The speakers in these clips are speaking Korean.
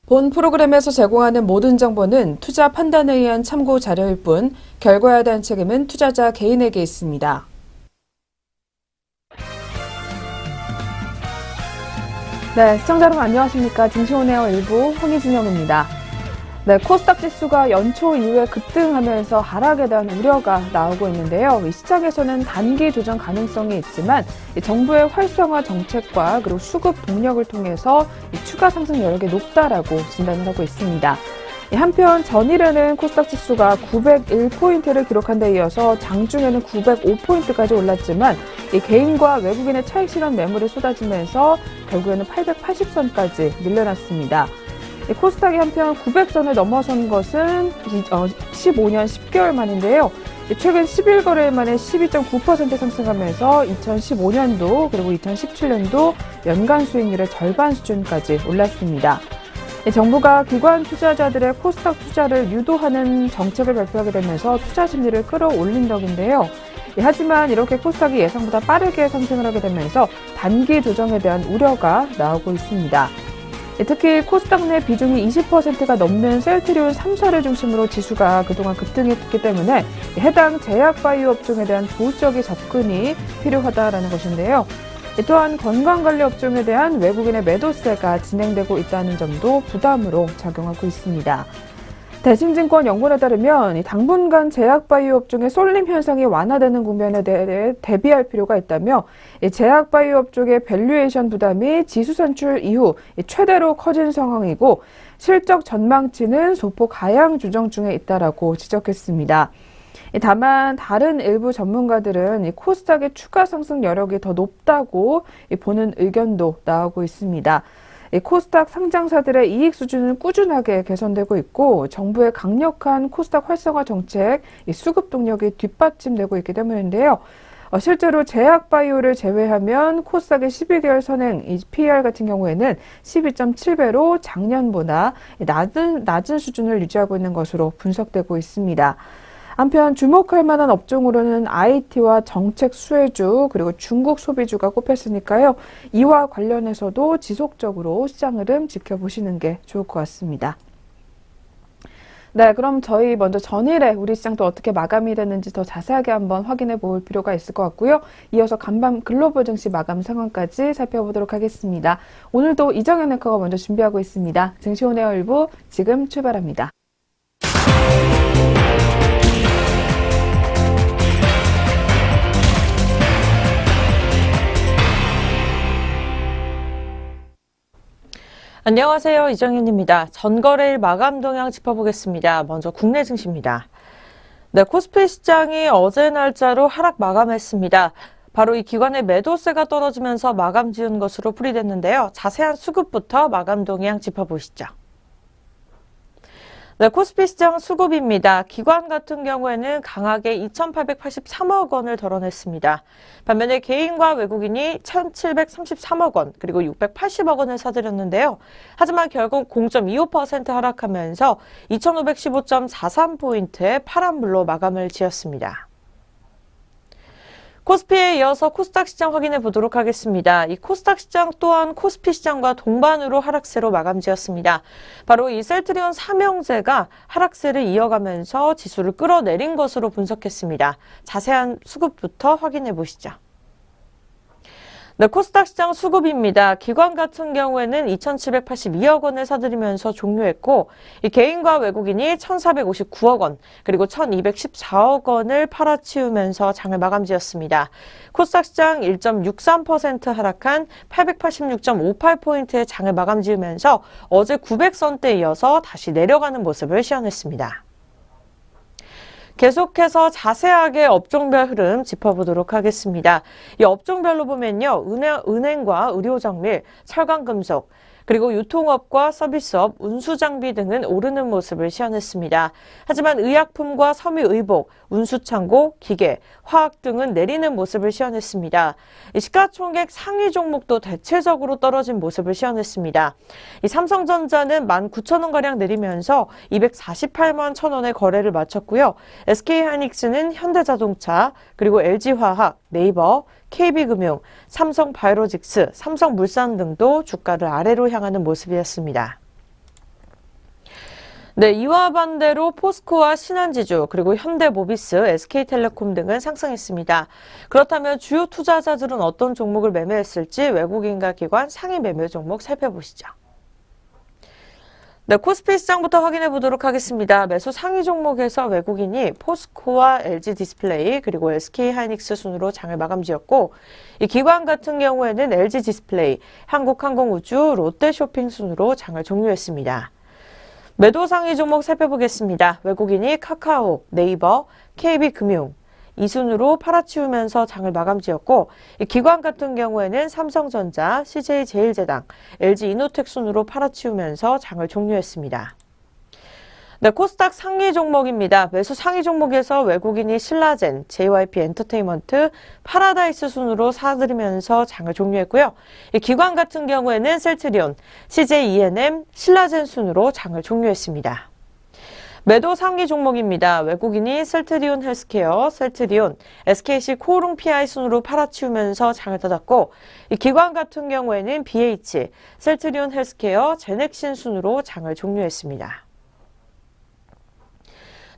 본 프로그램에서 제공하는 모든 정보는 투자 판단에 의한 참고 자료일 뿐 결과에 대한 책임은 투자자 개인에게 있습니다. 네, 시청자 여러분 안녕하십니까. 증시온에어 일부 황희진영입니다. 네, 코스닥 지수가 연초 이후에 급등하면서 하락에 대한 우려가 나오고 있는데요. 이 시장에서는 단기 조정 가능성이 있지만 정부의 활성화 정책과 그리고 수급 동력을 통해서 추가 상승 여력이 높다라고 진단을 하고 있습니다. 한편 전일에는 코스닥 지수가 901포인트를 기록한 데 이어서 장중에는 905포인트까지 올랐지만 이 개인과 외국인의 차익 실현 매물이 쏟아지면서 결국에는 880선까지 밀려났습니다. 코스닥이 한편 900선을 넘어선 것은 15년 10개월 만인데요. 최근 10일 거래일 만에 12.9% 상승하면서 2015년도 그리고 2017년도 연간 수익률의 절반 수준까지 올랐습니다. 정부가 기관 투자자들의 코스닥 투자를 유도하는 정책을 발표하게 되면서 투자 심리를 끌어올린 덕인데요. 하지만 이렇게 코스닥이 예상보다 빠르게 상승을 하게 되면서 단기 조정에 대한 우려가 나오고 있습니다. 특히 코스닥 내 비중이 20%가 넘는 셀트리온 3사를 중심으로 지수가 그동안 급등했기 때문에 해당 제약바이오 업종에 대한 보수적인 접근이 필요하다라는 것인데요. 또한 건강관리 업종에 대한 외국인의 매도세가 진행되고 있다는 점도 부담으로 작용하고 있습니다. 대신증권 연구원에 따르면 당분간 제약바이오 업종의 쏠림 현상이 완화되는 국면에 대해 대비할 필요가 있다며 제약바이오 업종의 밸류에이션 부담이 지수 산출 이후 최대로 커진 상황이고 실적 전망치는 소폭 하향 조정 중에 있다라고 지적했습니다. 다만 다른 일부 전문가들은 코스닥의 추가 상승 여력이 더 높다고 보는 의견도 나오고 있습니다. 코스닥 상장사들의 이익 수준은 꾸준하게 개선되고 있고 정부의 강력한 코스닥 활성화 정책, 수급 동력이 뒷받침되고 있기 때문인데요. 실제로 제약바이오를 제외하면 코스닥의 12개월 선행 PER 같은 경우에는 12.7배로 작년보다 낮은 수준을 유지하고 있는 것으로 분석되고 있습니다. 한편 주목할 만한 업종으로는 IT와 정책 수혜주 그리고 중국 소비주가 꼽혔으니까요. 이와 관련해서도 지속적으로 시장 흐름 지켜보시는 게 좋을 것 같습니다. 네, 그럼 저희 먼저 전일에 우리 시장 또 어떻게 마감이 됐는지 더 자세하게 한번 확인해 볼 필요가 있을 것 같고요. 이어서 간밤 글로벌 증시 마감 상황까지 살펴보도록 하겠습니다. 오늘도 이정현 앵커가 먼저 준비하고 있습니다. 증시온에어 일부 지금 출발합니다. 안녕하세요. 이정현입니다. 전거래일 마감 동향 짚어보겠습니다. 먼저 국내 증시입니다. 네, 코스피 시장이 어제 날짜로 하락 마감했습니다. 바로 이 기관의 매도세가 떨어지면서 마감 지은 것으로 풀이됐는데요. 자세한 수급부터 마감 동향 짚어보시죠. 네, 코스피 시장 수급입니다. 기관 같은 경우에는 강하게 2,883억 원을 덜어냈습니다. 반면에 개인과 외국인이 1,733억 원, 그리고 680억 원을 사들였는데요. 하지만 결국 0.25% 하락하면서 2,515.43포인트의 파란불로 마감을 지었습니다. 코스피에 이어서 코스닥 시장 확인해 보도록 하겠습니다. 이 코스닥 시장 또한 코스피 시장과 동반으로 하락세로 마감 지었습니다. 바로 이 셀트리온 삼형제가 하락세를 이어가면서 지수를 끌어내린 것으로 분석했습니다. 자세한 수급부터 확인해 보시죠. 네, 코스닥 시장 수급입니다. 기관 같은 경우에는 2,782억 원을 사들이면서 종료했고 이 개인과 외국인이 1,459억 원 그리고 1,214억 원을 팔아치우면서 장을 마감지었습니다. 코스닥 시장 1.63% 하락한 886.58포인트의 장을 마감지으면서 어제 900선대에 이어서 다시 내려가는 모습을 시현했습니다. 계속해서 자세하게 업종별 흐름 짚어보도록 하겠습니다. 이 업종별로 보면요. 은행과 의료정밀, 철강금속, 그리고 유통업과 서비스업, 운수장비 등은 오르는 모습을 시현했습니다. 하지만 의약품과 섬유의복, 운수창고, 기계, 화학 등은 내리는 모습을 시현했습니다. 이 시가총액 상위 종목도 대체적으로 떨어진 모습을 시현했습니다. 이 삼성전자는 19,000원가량 내리면서 248만 1,000원의 거래를 마쳤고요. SK하이닉스는 현대자동차, 그리고 LG화학, 네이버, KB금융, 삼성바이오로직스, 삼성물산 등도 주가를 아래로 향하는 모습이었습니다. 네, 이와 반대로 포스코와 신한지주, 그리고 현대모비스, SK텔레콤 등은 상승했습니다. 그렇다면 주요 투자자들은 어떤 종목을 매매했을지 외국인과 기관 상위 매매 종목 살펴보시죠. 네, 코스피 시장부터 확인해 보도록 하겠습니다. 매수 상위 종목에서 외국인이 포스코와 LG디스플레이 그리고 SK하이닉스 순으로 장을 마감지었고, 이 기관 같은 경우에는 LG디스플레이, 한국항공우주, 롯데쇼핑 순으로 장을 종료했습니다. 매도 상위 종목 살펴보겠습니다. 외국인이 카카오, 네이버, KB금융, 이 순으로 팔아치우면서 장을 마감지었고, 이 기관 같은 경우에는 삼성전자, CJ제일제당, LG이노텍 순으로 팔아치우면서 장을 종료했습니다. 네, 코스닥 상위 종목입니다. 매수 상위 종목에서 외국인이 신라젠, JYP엔터테인먼트, 파라다이스 순으로 사들이면서 장을 종료했고요. 이 기관 같은 경우에는 셀트리온, CJENM, 신라젠 순으로 장을 종료했습니다. 매도 상위 종목입니다. 외국인이 셀트리온 헬스케어, 셀트리온, SKC 코오롱 PI 순으로 팔아치우면서 장을 닫았고, 이 기관 같은 경우에는 BH, 셀트리온 헬스케어, 제넥신 순으로 장을 종료했습니다.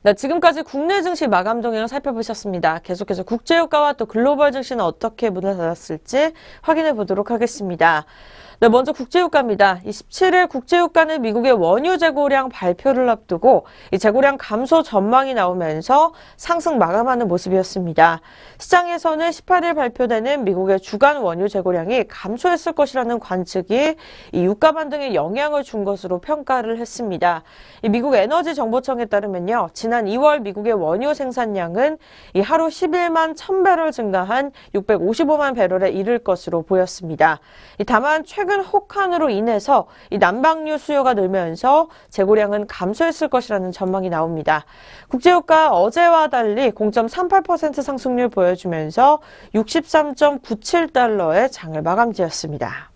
네, 지금까지 국내 증시 마감 동향 살펴보셨습니다. 계속해서 국제유가와 또 글로벌 증시는 어떻게 문을 닫았을지 확인해 보도록 하겠습니다. 네, 먼저 국제유가입니다. 27일 국제유가는 미국의 원유 재고량 발표를 앞두고 이 재고량 감소 전망이 나오면서 상승 마감하는 모습이었습니다. 시장에서는 18일 발표되는 미국의 주간 원유 재고량이 감소했을 것이라는 관측이 이 유가 반등에 영향을 준 것으로 평가를 했습니다. 이 미국 에너지 정보청에 따르면요, 지난 2월 미국의 원유 생산량은 이 하루 11만 1000배럴 증가한 655만 배럴에 이를 것으로 보였습니다. 다만 최근 혹한으로 인해서 이 난방유 수요가 늘면서 재고량은 감소했을 것이라는 전망이 나옵니다. 국제유가 어제와 달리 0.38% 상승률 보여주면서 63.97달러의 장을 마감지었습니다.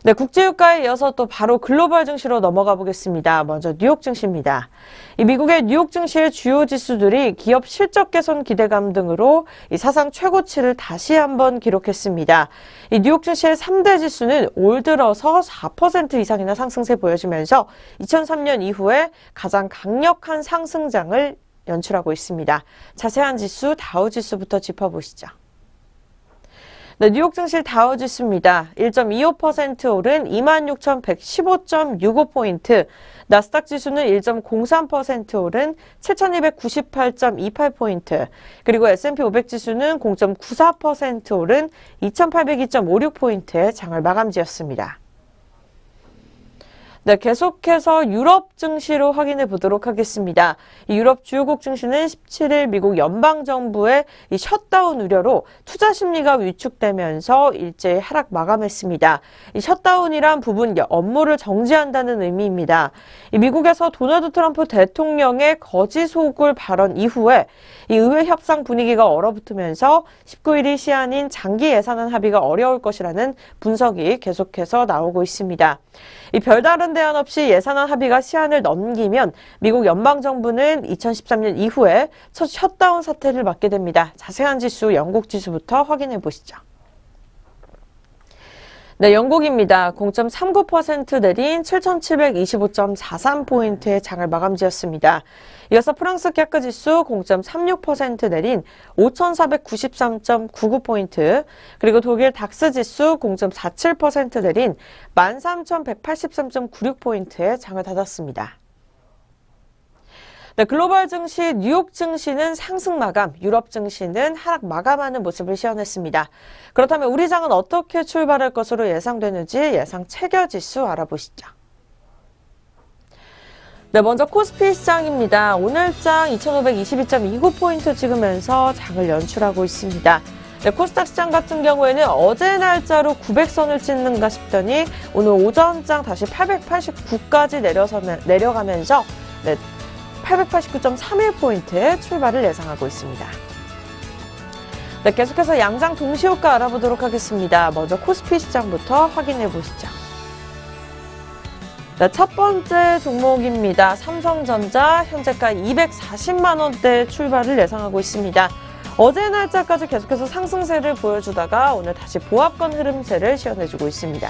네, 국제유가에 이어서 또 바로 글로벌 증시로 넘어가 보겠습니다. 먼저 뉴욕 증시입니다. 이 미국의 뉴욕 증시의 주요 지수들이 기업 실적 개선 기대감 등으로 이 사상 최고치를 다시 한번 기록했습니다. 이 뉴욕 증시의 3대 지수는 올 들어서 4% 이상이나 상승세 보여주면서 2003년 이후에 가장 강력한 상승장을 연출하고 있습니다. 자세한 지수 다우 지수부터 짚어보시죠. 네, 뉴욕 증시 다우 지수입니다. 1.25% 오른 26,115.65포인트, 나스닥 지수는 1.03% 오른 7,298.28포인트, 그리고 S&P 500 지수는 0.94% 오른 2,802.56포인트의 장을 마감지었습니다. 네, 계속해서 유럽 증시로 확인해 보도록 하겠습니다. 이 유럽 주요국 증시는 17일 미국 연방정부의 이 셧다운 우려로 투자 심리가 위축되면서 일제히 하락 마감했습니다. 이 셧다운이란 부분 업무를 정지한다는 의미입니다. 이 미국에서 도널드 트럼프 대통령의 거짓 소굴 발언 이후에 이 의회 협상 분위기가 얼어붙으면서 19일이 시한인 장기 예산안 합의가 어려울 것이라는 분석이 계속해서 나오고 있습니다. 이 별다른 대안 없이 예산안 합의가 시한을 넘기면 미국 연방정부는 2013년 이후에 첫 셧다운 사태를 맞게 됩니다. 자세한 지수, 영국 지수부터 확인해 보시죠. 네, 영국입니다. 0.39% 내린 7,725.43포인트의 장을 마감지었습니다. 이어서 프랑스 캐크 지수 0.36% 내린 5,493.99포인트, 그리고 독일 닥스 지수 0.47% 내린 13,183.96포인트의 장을 닫았습니다. 네, 글로벌 증시, 뉴욕 증시는 상승 마감, 유럽 증시는 하락 마감하는 모습을 시현했습니다. 그렇다면 우리 장은 어떻게 출발할 것으로 예상되는지 예상 체결 지수 알아보시죠. 네, 먼저 코스피 시장입니다. 오늘장 2,522.29포인트 찍으면서 장을 연출하고 있습니다. 네, 코스닥 시장 같은 경우에는 어제 날짜로 900선을 찍는가 싶더니 오늘 오전장 다시 889까지 내려가면서 889.31포인트의 출발을 예상하고 있습니다. 네, 계속해서 양장 동시효과 알아보도록 하겠습니다. 먼저 코스피 시장부터 확인해 보시죠. 네, 첫 번째 종목입니다. 삼성전자 현재가 240만 원대 출발을 예상하고 있습니다. 어제 날짜까지 계속해서 상승세를 보여주다가 오늘 다시 보합권 흐름세를 시현해주고 있습니다.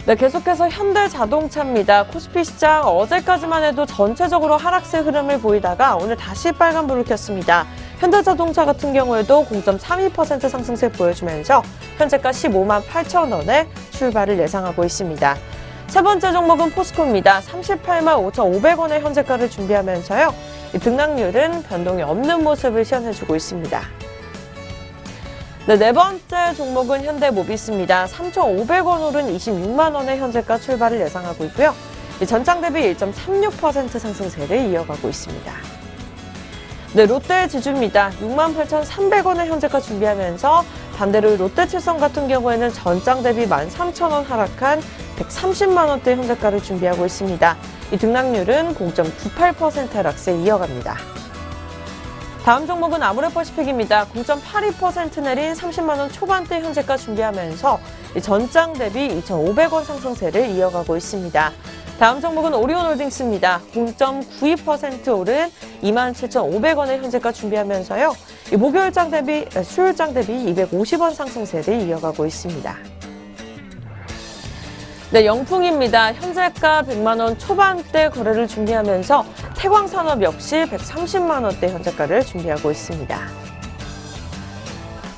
네, 계속해서 현대자동차입니다. 코스피 시장 어제까지만 해도 전체적으로 하락세 흐름을 보이다가 오늘 다시 빨간불을 켰습니다. 현대자동차 같은 경우에도 0.32% 상승세 보여주면서 현재가 15만 8천 원에 출발을 예상하고 있습니다. 세 번째 종목은 포스코입니다. 38만 5,500원의 현재가를 준비하면서요. 이 등락률은 변동이 없는 모습을 시현해주고 있습니다. 네 번째 종목은 현대모비스입니다. 3,500원 오른 26만 원의 현재가 출발을 예상하고 있고요. 전장 대비 1.36% 상승세를 이어가고 있습니다. 네, 롯데지주입니다. 68,300원의 현재가 준비하면서 반대로 롯데칠성 같은 경우에는 전장 대비 13,000원 하락한 130만 원대 현재가를 준비하고 있습니다. 이 등락률은 0.98% 하락세 이어갑니다. 다음 종목은 아모레퍼시픽입니다. 0.82% 내린 30만 원 초반대 현재가 준비하면서 전장 대비 2,500원 상승세를 이어가고 있습니다. 다음 종목은 오리온홀딩스입니다. 0.92% 오른 27,500원의 현재가 준비하면서요. 목요일장 대비, 수요일장 대비 250원 상승세를 이어가고 있습니다. 네, 영풍입니다. 현재가 100만 원 초반대 거래를 준비하면서 태광산업 역시 130만 원대 현재가를 준비하고 있습니다.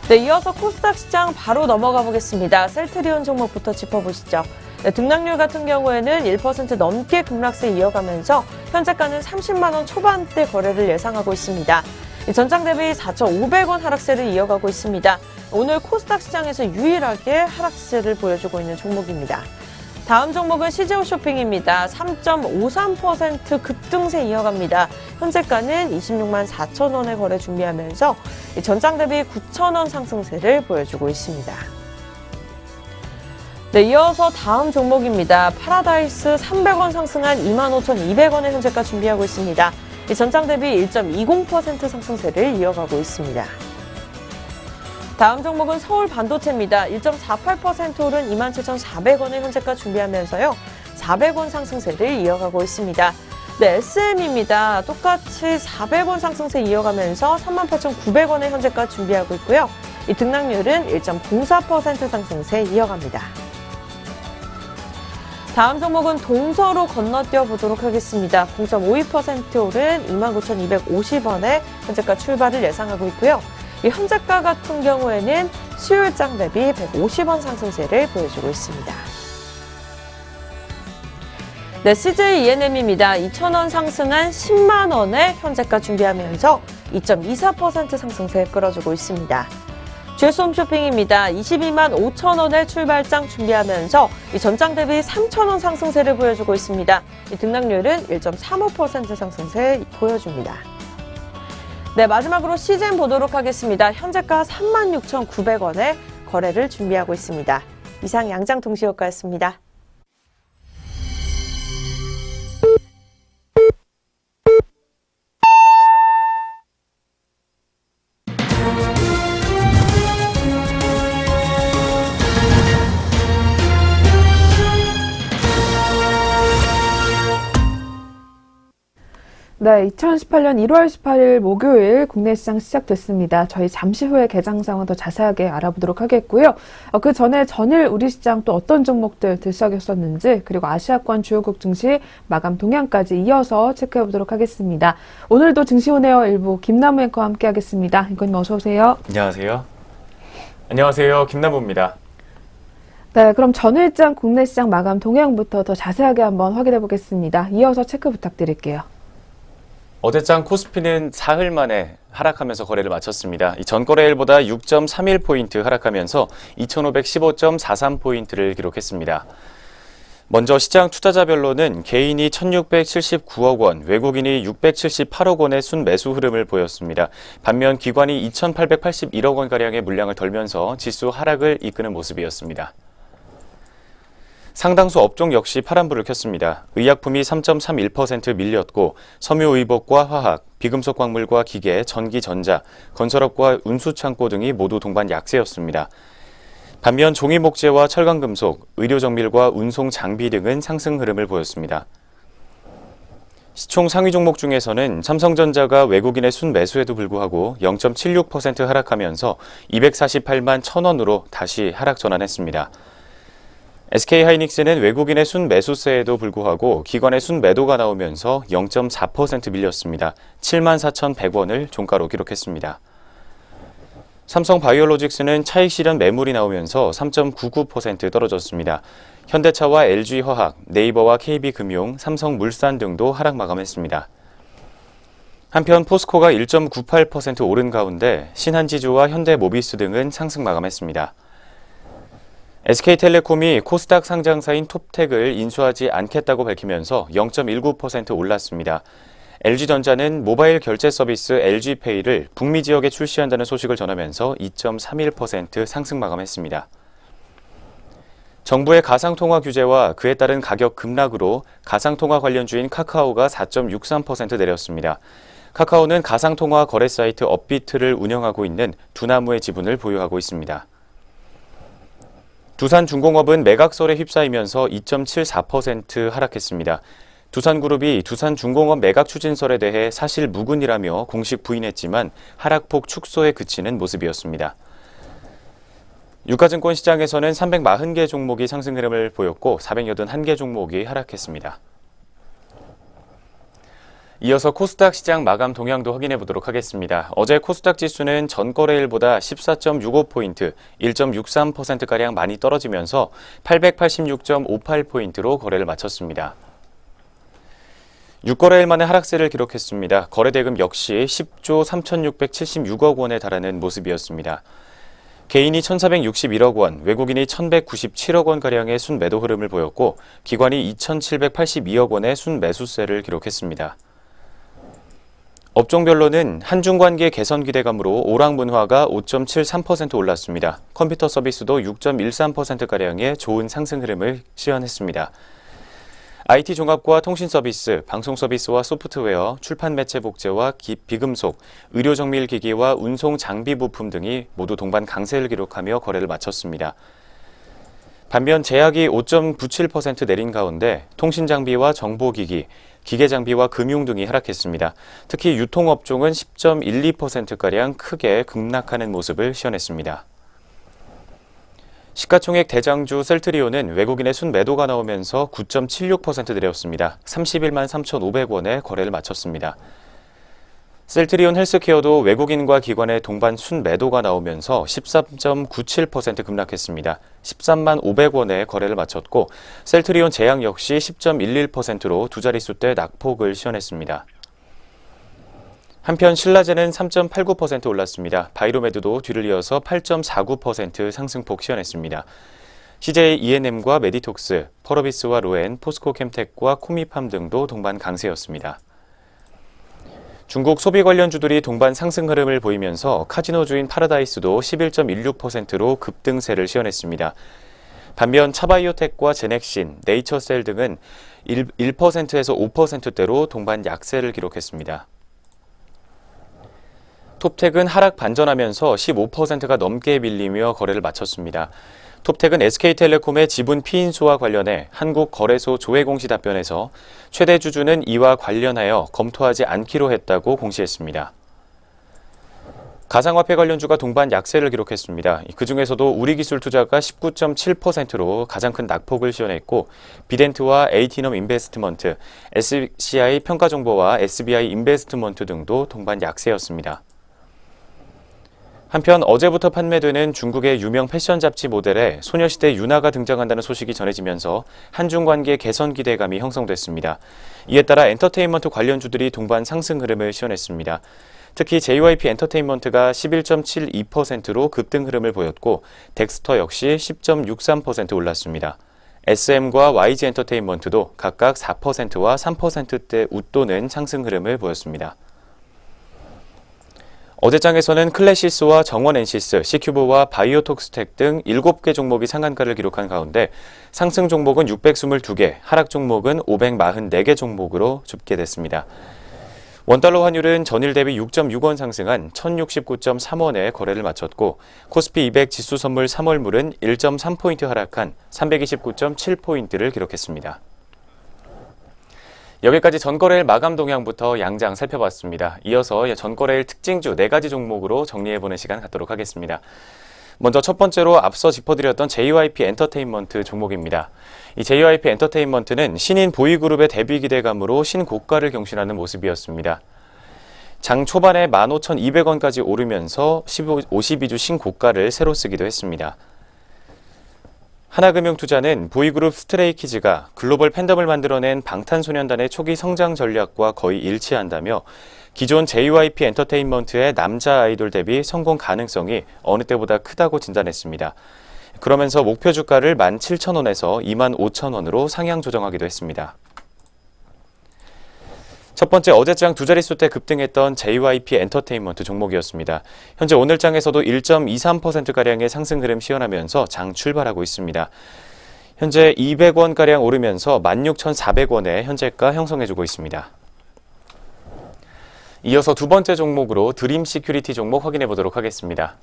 네, 이어서 코스닥 시장 바로 넘어가 보겠습니다. 셀트리온 종목부터 짚어보시죠. 네, 등락률 같은 경우에는 1% 넘게 급락세 이어가면서 현재가는 30만 원 초반대 거래를 예상하고 있습니다. 전장 대비 4,500원 하락세를 이어가고 있습니다. 오늘 코스닥 시장에서 유일하게 하락세를 보여주고 있는 종목입니다. 다음 종목은 CGO 쇼핑입니다. 3.53% 급등세 이어갑니다. 현재가는 26만 4천 원에 거래 준비하면서 전장 대비 9천 원 상승세를 보여주고 있습니다. 네, 이어서 다음 종목입니다. 파라다이스 300원 상승한 25,200원의 현재가 준비하고 있습니다. 전장 대비 1.20% 상승세를 이어가고 있습니다. 다음 종목은 서울반도체입니다. 1.48% 오른 27,400원의 현재가 준비하면서요. 400원 상승세를 이어가고 있습니다. 네, SM입니다. 똑같이 400원 상승세 이어가면서 38,900원의 현재가 준비하고 있고요. 이 등락률은 1.04% 상승세 이어갑니다. 다음 종목은 동서로 건너뛰어 보도록 하겠습니다. 0.52% 오른 29,250원에 현재가 출발을 예상하고 있고요. 이 현재가 같은 경우에는 수요일장 대비 150원 상승세를 보여주고 있습니다. 네, CJ ENM입니다. 2,000원 상승한 10만 원에 현재가 준비하면서 2.24% 상승세 끌어주고 있습니다. GS홈쇼핑입니다. 22만 5천 원에 출발장 준비하면서 이 전장 대비 3,000원 상승세를 보여주고 있습니다. 이 등락률은 1.35% 상승세 보여줍니다. 네, 마지막으로 CGM 보도록 하겠습니다. 현재가 36,900원에 거래를 준비하고 있습니다. 이상 양장 동시효과였습니다. 네, 2018년 1월 18일 목요일 국내 시장 시작됐습니다. 저희 잠시 후에 개장 상황 더 자세하게 알아보도록 하겠고요. 그 전에 전일 우리 시장 또 어떤 종목들 들썩였었는지 그리고 아시아권 주요국 증시 마감 동향까지 이어서 체크해 보도록 하겠습니다. 오늘도 증시온에어 일부 김남우 앵커와 함께 하겠습니다. 앵커님 어서 오세요. 안녕하세요. 안녕하세요. 김남우입니다. 네, 그럼 전일장 국내 시장 마감 동향부터 더 자세하게 한번 확인해 보겠습니다. 이어서 체크 부탁드릴게요. 어제장 코스피는 사흘 만에 하락하면서 거래를 마쳤습니다. 이 전거래일보다 6.31포인트 하락하면서 2,515.43포인트를 기록했습니다. 먼저 시장 투자자별로는 개인이 1,679억 원, 외국인이 678억 원의 순매수 흐름을 보였습니다. 반면 기관이 2,881억 원가량의 물량을 덜면서 지수 하락을 이끄는 모습이었습니다. 상당수 업종 역시 파란불을 켰습니다. 의약품이 3.31% 밀렸고 섬유의복과 화학, 비금속 광물과 기계, 전기, 전자, 건설업과 운수창고 등이 모두 동반 약세였습니다. 반면 종이목재와 철강금속, 의료정밀과 운송 장비 등은 상승 흐름을 보였습니다. 시총 상위 종목 중에서는 삼성전자가 외국인의 순매수에도 불구하고 0.76% 하락하면서 248만 1,000원으로 다시 하락 전환했습니다. SK하이닉스는 외국인의 순매수세에도 불구하고 기관의 순매도가 나오면서 0.4% 밀렸습니다. 74,100원을 종가로 기록했습니다. 삼성바이오로직스는 차익 실현 매물이 나오면서 3.99% 떨어졌습니다. 현대차와 LG화학, 네이버와 KB금융, 삼성물산 등도 하락 마감했습니다. 한편 포스코가 1.98% 오른 가운데 신한지주와 현대모비스 등은 상승 마감했습니다. SK텔레콤이 코스닥 상장사인 톱텍을 인수하지 않겠다고 밝히면서 0.19% 올랐습니다. LG전자는 모바일 결제 서비스 LG페이를 북미 지역에 출시한다는 소식을 전하면서 2.31% 상승 마감했습니다. 정부의 가상통화 규제와 그에 따른 가격 급락으로 가상통화 관련주인 카카오가 4.63% 내렸습니다. 카카오는 가상통화 거래 사이트 업비트를 운영하고 있는 두나무의 지분을 보유하고 있습니다. 두산중공업은 매각설에 휩싸이면서 2.74% 하락했습니다. 두산그룹이 두산중공업 매각 추진설에 대해 사실 무근이라며 공식 부인했지만 하락폭 축소에 그치는 모습이었습니다. 유가증권 시장에서는 340개 종목이 상승 흐름을 보였고 481개 종목이 하락했습니다. 이어서 코스닥 시장 마감 동향도 확인해 보도록 하겠습니다. 어제 코스닥 지수는 전 거래일보다 14.65포인트, 1.63%가량 많이 떨어지면서 886.58포인트로 거래를 마쳤습니다. 6거래일 만에 하락세를 기록했습니다. 거래대금 역시 10조 3,676억 원에 달하는 모습이었습니다. 개인이 1,461억 원, 외국인이 1,197억 원가량의 순매도 흐름을 보였고 기관이 2,782억 원의 순매수세를 기록했습니다. 업종별로는 한중관계 개선 기대감으로 오락문화가 5.73% 올랐습니다. 컴퓨터 서비스도 6.13%가량의 좋은 상승 흐름을 시현했습니다. IT 종합과 통신 서비스, 방송 서비스와 소프트웨어, 출판 매체 복제와 비금속, 의료 정밀 기기와 운송 장비 부품 등이 모두 동반 강세를 기록하며 거래를 마쳤습니다. 반면 제약이 5.97% 내린 가운데 통신 장비와 정보기기, 기계 장비와 금융 등이 하락했습니다. 특히 유통업종은 10.12%가량 크게 급락하는 모습을 시현했습니다. 시가총액 대장주 셀트리온은 외국인의 순매도가 나오면서 9.76% 내렸습니다. 31만 3,500원에 거래를 마쳤습니다. 셀트리온 헬스케어도 외국인과 기관의 동반 순매도가 나오면서 13.97% 급락했습니다. 13만 500원에 거래를 마쳤고 셀트리온 제약 역시 10.11%로 두 자릿수대 낙폭을 시현했습니다. 한편 신라제는 3.89% 올랐습니다. 바이로메드도 뒤를 이어서 8.49% 상승폭 시현했습니다. CJ E&M과 메디톡스, 펄어비스와 로엔, 포스코캠텍과 코미팜 등도 동반 강세였습니다. 중국 소비 관련주들이 동반 상승 흐름을 보이면서 카지노주인 파라다이스도 11.16%로 급등세를 시현했습니다. 반면 차바이오텍과 제넥신, 네이처셀 등은 1%에서 5%대로 동반 약세를 기록했습니다. 톱텍은 하락 반전하면서 15%가 넘게 밀리며 거래를 마쳤습니다. 톱텍은 SK텔레콤의 지분 피인수와 관련해 한국거래소 조회공시 답변에서 최대 주주는 이와 관련하여 검토하지 않기로 했다고 공시했습니다. 가상화폐 관련주가 동반 약세를 기록했습니다. 그중에서도 우리기술투자가 19.7%로 가장 큰 낙폭을 시현했고 비덴트와 에이티넘 인베스트먼트, SCI 평가정보와 SBI 인베스트먼트 등도 동반 약세였습니다. 한편 어제부터 판매되는 중국의 유명 패션 잡지 모델에 소녀시대 유나가 등장한다는 소식이 전해지면서 한중 관계 개선 기대감이 형성됐습니다. 이에 따라 엔터테인먼트 관련주들이 동반 상승 흐름을 시현했습니다. 특히 JYP 엔터테인먼트가 11.72%로 급등 흐름을 보였고 덱스터 역시 10.63% 올랐습니다. SM과 YG 엔터테인먼트도 각각 4%와 3%대 웃도는 상승 흐름을 보였습니다. 어제장에서는 클래시스와 정원엔시스, C큐브와 바이오톡스텍 등 7개 종목이 상한가를 기록한 가운데 상승 종목은 622개, 하락 종목은 544개 종목으로 집계됐습니다. 원달러 환율은 전일 대비 6.6원 상승한 1069.3원에 거래를 마쳤고 코스피 200 지수 선물 3월물은 1.3포인트 하락한 329.7포인트를 기록했습니다. 여기까지 전거래일 마감 동향부터 양장 살펴봤습니다. 이어서 전거래일 특징주 4가지 종목으로 정리해보는 시간 갖도록 하겠습니다. 먼저 첫 번째로 앞서 짚어드렸던 JYP 엔터테인먼트 종목입니다. 이 JYP 엔터테인먼트는 신인 보이그룹의 데뷔 기대감으로 신고가를 경신하는 모습이었습니다. 장 초반에 15,200원까지 오르면서 52주 신고가를 새로 쓰기도 했습니다. 하나금융투자는 보이그룹 스트레이키즈가 글로벌 팬덤을 만들어낸 방탄소년단의 초기 성장 전략과 거의 일치한다며 기존 JYP 엔터테인먼트의 남자 아이돌 대비 성공 가능성이 어느 때보다 크다고 진단했습니다. 그러면서 목표 주가를 17,000원에서 25,000원으로 상향 조정하기도 했습니다. 첫 번째 어제장 두 자릿수대 급등했던 JYP 엔터테인먼트 종목이었습니다. 현재 오늘장에서도 1.23%가량의 상승 흐름 시현하면서 장 출발하고 있습니다. 현재 200원가량 오르면서 16,400원의 현재가 형성해주고 있습니다. 이어서 두 번째 종목으로 드림 시큐리티 종목 확인해 보도록 하겠습니다.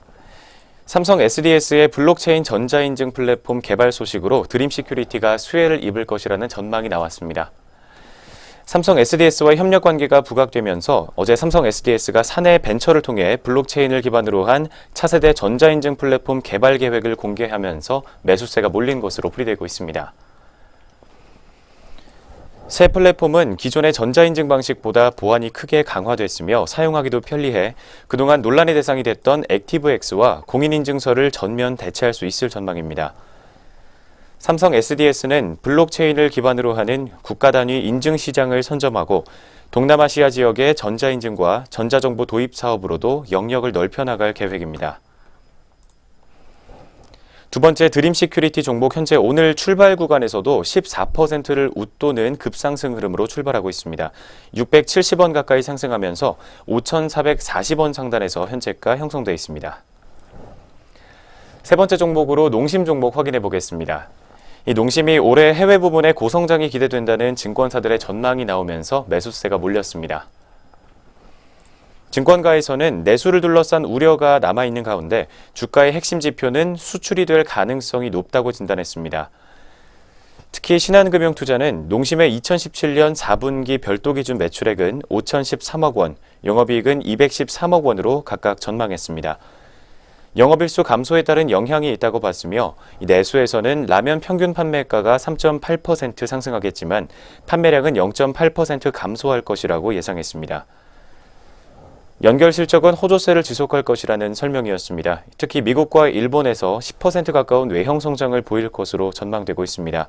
삼성 SDS의 블록체인 전자인증 플랫폼 개발 소식으로 드림 시큐리티가 수혜를 입을 것이라는 전망이 나왔습니다. 삼성 SDS와 협력 관계가 부각되면서 어제 삼성 SDS가 사내 벤처를 통해 블록체인을 기반으로 한 차세대 전자인증 플랫폼 개발 계획을 공개하면서 매수세가 몰린 것으로 풀이되고 있습니다. 새 플랫폼은 기존의 전자인증 방식보다 보안이 크게 강화됐으며 사용하기도 편리해 그동안 논란의 대상이 됐던 액티브엑스와 공인인증서를 전면 대체할 수 있을 전망입니다. 삼성 SDS는 블록체인을 기반으로 하는 국가 단위 인증 시장을 선점하고 동남아시아 지역의 전자인증과 전자정보 도입 사업으로도 영역을 넓혀 나갈 계획입니다. 두 번째 드림 시큐리티 종목 현재 오늘 출발 구간에서도 14%를 웃도는 급상승 흐름으로 출발하고 있습니다. 670원 가까이 상승하면서 5,440원 상단에서 현재가 형성되어 있습니다. 세 번째 종목으로 농심 종목 확인해 보겠습니다. 이 농심이 올해 해외 부문의 고성장이 기대된다는 증권사들의 전망이 나오면서 매수세가 몰렸습니다. 증권가에서는 내수를 둘러싼 우려가 남아있는 가운데 주가의 핵심 지표는 수출이 될 가능성이 높다고 진단했습니다. 특히 신한금융투자는 농심의 2017년 4분기 별도 기준 매출액은 5,013억 원, 영업이익은 213억 원으로 각각 전망했습니다. 영업일수 감소에 따른 영향이 있다고 봤으며 내수에서는 라면 평균 판매가가 3.8% 상승하겠지만 판매량은 0.8% 감소할 것이라고 예상했습니다. 연결 실적은 호조세를 지속할 것이라는 설명이었습니다. 특히 미국과 일본에서 10% 가까운 외형 성장을 보일 것으로 전망되고 있습니다.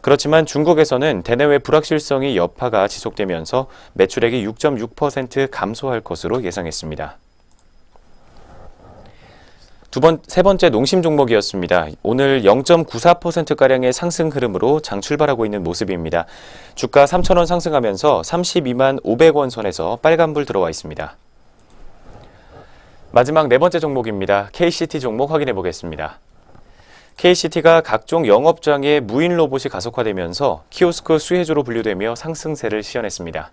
그렇지만 중국에서는 대내외 불확실성이 여파가 지속되면서 매출액이 6.6% 감소할 것으로 예상했습니다. 세 번째 농심 종목이었습니다. 오늘 0.94%가량의 상승 흐름으로 장 출발하고 있는 모습입니다. 주가 3,000원 상승하면서 32만 500원 선에서 빨간불 들어와 있습니다. 마지막 네 번째 종목입니다. KCT 종목 확인해 보겠습니다. KCT가 각종 영업장에 무인 로봇이 가속화되면서 키오스크 수혜주로 분류되며 상승세를 시현했습니다.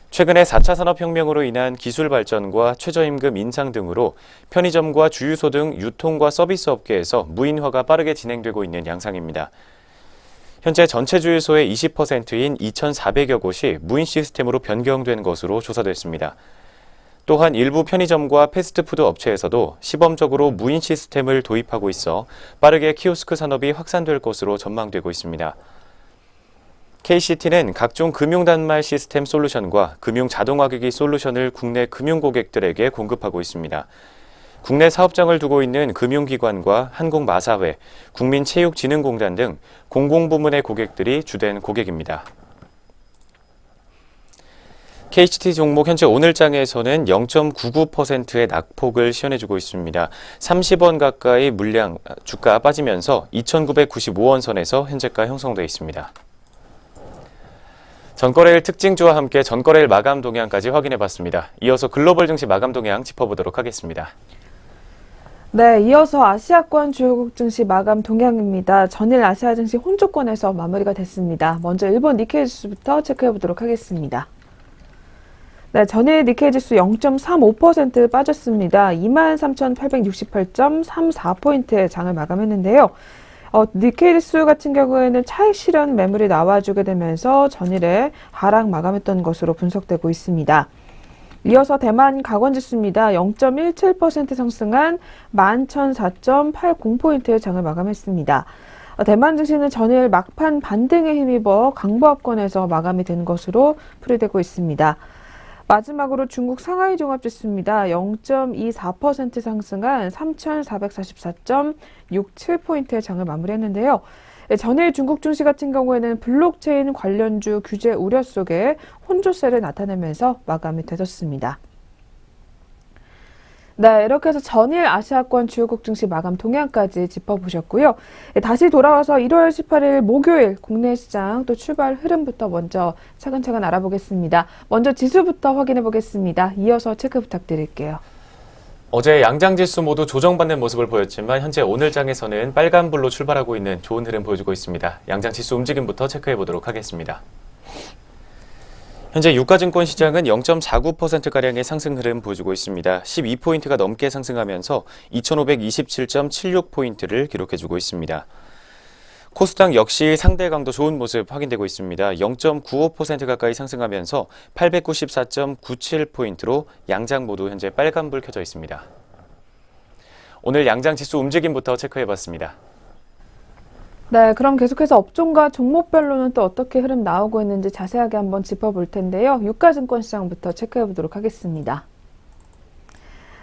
최근에 4차 산업혁명으로 인한 기술 발전과 최저임금 인상 등으로 편의점과 주유소 등 유통과 서비스 업계에서 무인화가 빠르게 진행되고 있는 양상입니다. 현재 전체 주유소의 20%인 2,400여 곳이 무인 시스템으로 변경된 것으로 조사됐습니다. 또한 일부 편의점과 패스트푸드 업체에서도 시범적으로 무인 시스템을 도입하고 있어 빠르게 키오스크 산업이 확산될 것으로 전망되고 있습니다. KCT는 각종 금융단말 시스템 솔루션과 금융 자동화기기 솔루션을 국내 금융 고객들에게 공급하고 있습니다. 국내 사업장을 두고 있는 금융기관과 한국마사회, 국민체육진흥공단 등 공공부문의 고객들이 주된 고객입니다. KCT 종목 현재 오늘장에서는 0.99%의 낙폭을 시현해주고 있습니다. 30원 가까이 물량 주가 빠지면서 2,995원 선에서 현재가 형성되어 있습니다. 전거래일 특징주와 함께 전거래일 마감 동향까지 확인해봤습니다. 이어서 글로벌 증시 마감 동향 짚어보도록 하겠습니다. 네, 이어서 아시아권 주요국 증시 마감 동향입니다. 전일 아시아 증시 혼조권에서 마무리가 됐습니다. 먼저 일본 니케이 지수부터 체크해보도록 하겠습니다. 네, 전일 니케이 지수 0.35% 빠졌습니다. 23,868.34포인트의 장을 마감했는데요. 니케이 지수 같은 경우에는 차익 실현 매물이 나와주게 되면서 전일에 하락 마감했던 것으로 분석되고 있습니다. 이어서 대만 가건지수입니다. 0.17% 상승한 11,004.80포인트의 장을 마감했습니다. 대만 증시는 전일 막판 반등에 힘입어 강보합권에서 마감이 된 것으로 풀이되고 있습니다. 마지막으로 중국 상하이 종합지수입니다. 0.24% 상승한 3,444.67포인트의 장을 마무리했는데요. 전일 중국 증시 같은 경우에는 블록체인 관련주 규제 우려 속에 혼조세를 나타내면서 마감이 되었습니다. 네, 이렇게 해서 전일 아시아권 주요국 증시 마감 동향까지 짚어보셨고요. 다시 돌아와서 1월 18일 목요일 국내 시장 또 출발 흐름부터 먼저 차근차근 알아보겠습니다. 먼저 지수부터 확인해 보겠습니다. 이어서 체크 부탁드릴게요. 어제 양장지수 모두 조정받는 모습을 보였지만 현재 오늘 장에서는 빨간불로 출발하고 있는 좋은 흐름 보여주고 있습니다. 양장지수 움직임부터 체크해 보도록 하겠습니다. 현재 유가증권 시장은 0.49%가량의 상승 흐름 보여주고 있습니다. 12포인트가 넘게 상승하면서 2,527.76포인트를 기록해주고 있습니다. 코스닥 역시 상대 강도 좋은 모습 확인되고 있습니다. 0.95% 가까이 상승하면서 894.97포인트로 양장 모두 현재 빨간불 켜져 있습니다. 오늘 양장지수 움직임부터 체크해봤습니다. 네, 그럼 계속해서 업종과 종목별로는 또 어떻게 흐름 나오고 있는지 자세하게 한번 짚어볼 텐데요. 유가증권 시장부터 체크해 보도록 하겠습니다.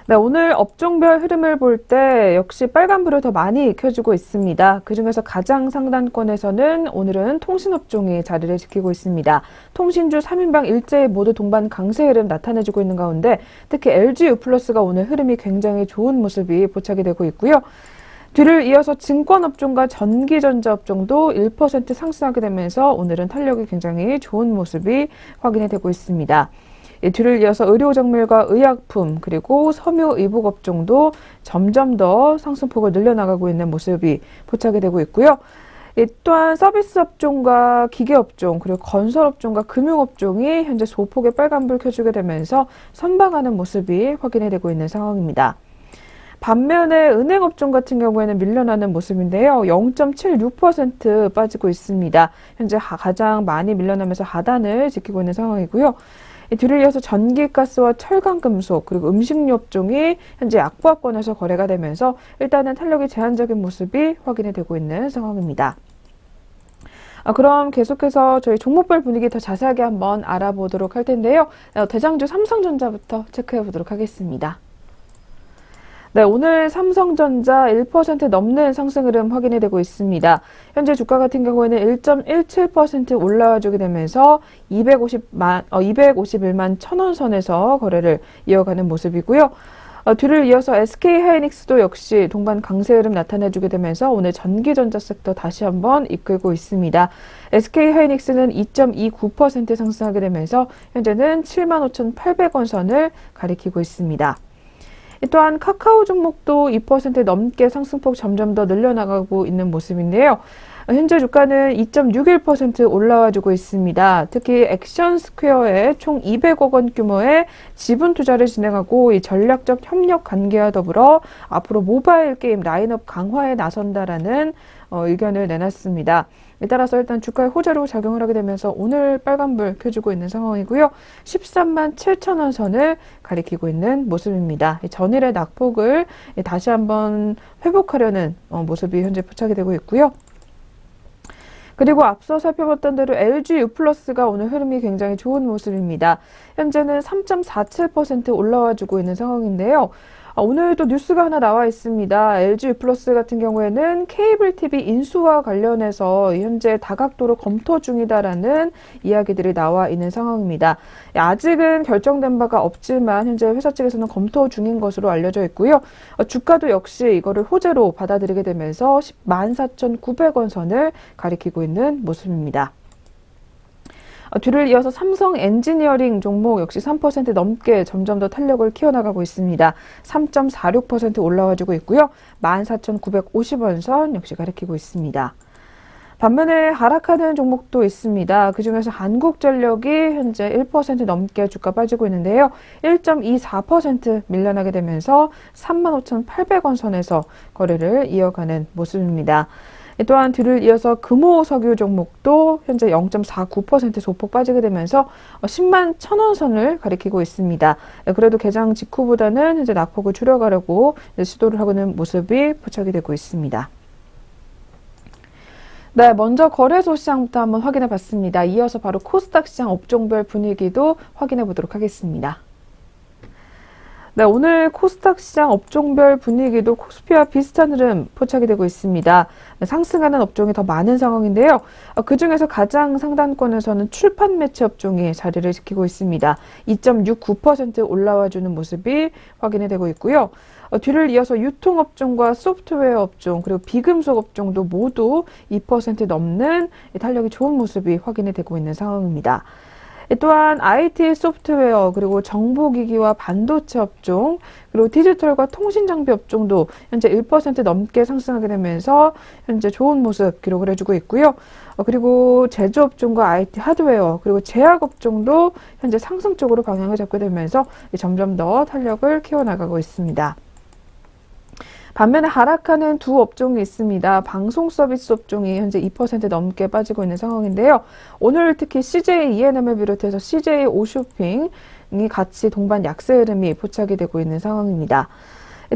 네, 오늘 업종별 흐름을 볼 때 역시 빨간불을 더 많이 켜주고 있습니다. 그중에서 가장 상단권에서는 오늘은 통신업종이 자리를 지키고 있습니다. 통신주 3인방 일제히 모두 동반 강세 흐름 나타내주고 있는 가운데 특히 LG유플러스가 오늘 흐름이 굉장히 좋은 모습이 포착이 되고 있고요. 뒤를 이어서 증권업종과 전기전자업종도 1% 상승하게 되면서 오늘은 탄력이 굉장히 좋은 모습이 확인이 되고 있습니다. 뒤를 이어서 의료정밀과 의약품 그리고 섬유의복업종도 점점 더 상승폭을 늘려나가고 있는 모습이 포착이 되고 있고요. 또한 서비스업종과 기계업종 그리고 건설업종과 금융업종이 현재 소폭의 빨간불 켜주게 되면서 선방하는 모습이 확인이 되고 있는 상황입니다. 반면에 은행업종 같은 경우에는 밀려나는 모습인데요. 0.76% 빠지고 있습니다. 현재 가장 많이 밀려나면서 하단을 지키고 있는 상황이고요. 뒤를 이어서 전기가스와 철강금속 그리고 음식료 업종이 현재 약보합권에서 거래가 되면서 일단은 탄력이 제한적인 모습이 확인이 되고 있는 상황입니다. 그럼 계속해서 저희 종목별 분위기 더 자세하게 한번 알아보도록 할 텐데요. 대장주 삼성전자부터 체크해 보도록 하겠습니다. 네, 오늘 삼성전자 1% 넘는 상승 흐름 확인이 되고 있습니다. 현재 주가 같은 경우에는 1.17% 올라와주게 되면서 251만 1,000원 선에서 거래를 이어가는 모습이고요. 뒤를 이어서 SK하이닉스도 역시 동반 강세 흐름 나타내주게 되면서 오늘 전기전자 섹터 다시 한번 이끌고 있습니다. SK하이닉스는 2.29% 상승하게 되면서 현재는 75,800원 선을 가리키고 있습니다. 또한 카카오 종목도 2% 넘게 상승폭 점점 더 늘려나가고 있는 모습인데요. 현재 주가는 2.61% 올라와주고 있습니다. 특히 액션스퀘어에 총 200억 원 규모의 지분 투자를 진행하고 이 전략적 협력 관계와 더불어 앞으로 모바일 게임 라인업 강화에 나선다라는 의견을 내놨습니다. 따라서 일단 주가에 호재로 작용을 하게 되면서 오늘 빨간불 켜주고 있는 상황이고요. 13만 7천원 선을 가리키고 있는 모습입니다. 전일의 낙폭을 다시 한번 회복하려는 모습이 현재 포착이 되고 있고요. 그리고 앞서 살펴봤던 대로 LG유플러스가 오늘 흐름이 굉장히 좋은 모습입니다. 현재는 3.47% 올라와주고 있는 상황인데요. 오늘도 뉴스가 하나 나와 있습니다. LG유플러스 같은 경우에는 케이블 TV 인수와 관련해서 현재 다각도로 검토 중이다라는 이야기들이 나와 있는 상황입니다. 아직은 결정된 바가 없지만 현재 회사 측에서는 검토 중인 것으로 알려져 있고요. 주가도 역시 이거를 호재로 받아들이게 되면서 14,900원 선을 가리키고 있는 모습입니다. 뒤를 이어서 삼성 엔지니어링 종목 역시 3% 넘게 점점 더 탄력을 키워나가고 있습니다. 3.46% 올라와주고 있고요. 14,950원 선 역시 가리키고 있습니다. 반면에 하락하는 종목도 있습니다. 그중에서 한국전력이 현재 1% 넘게 주가 빠지고 있는데요. 1.24% 밀려나게 되면서 35,800원 선에서 거래를 이어가는 모습입니다. 또한 뒤를 이어서 금호 석유 종목도 현재 0.49% 소폭 빠지게 되면서 10만 1,000원 선을 가리키고 있습니다. 그래도 개장 직후보다는 현재 낙폭을 줄여가려고 시도를 하고 있는 모습이 포착이 되고 있습니다. 네, 먼저 거래소 시장부터 한번 확인해 봤습니다. 이어서 바로 코스닥 시장 업종별 분위기도 확인해 보도록 하겠습니다. 네, 오늘 코스닥 시장 업종별 분위기도 코스피와 비슷한 흐름 포착이 되고 있습니다. 상승하는 업종이 더 많은 상황인데요. 그중에서 가장 상단권에서는 출판 매체 업종이 자리를 지키고 있습니다. 2.69% 올라와주는 모습이 확인이 되고 있고요. 뒤를 이어서 유통업종과 소프트웨어 업종 그리고 비금속 업종도 모두 2% 넘는 탄력이 좋은 모습이 확인이 되고 있는 상황입니다. 또한 IT 소프트웨어 그리고 정보기기와 반도체 업종 그리고 디지털과 통신장비 업종도 현재 1% 넘게 상승하게 되면서 현재 좋은 모습 기록을 해주고 있고요. 그리고 제조업종과 IT 하드웨어 그리고 제약업종도 현재 상승 쪽으로 방향을 잡게 되면서 점점 더 탄력을 키워나가고 있습니다. 반면에 하락하는 두 업종이 있습니다. 방송 서비스 업종이 현재 2% 넘게 빠지고 있는 상황인데요. 오늘 특히 CJ E&M을 비롯해서 CJ 오쇼핑이 같이 동반 약세 흐름이 포착이 되고 있는 상황입니다.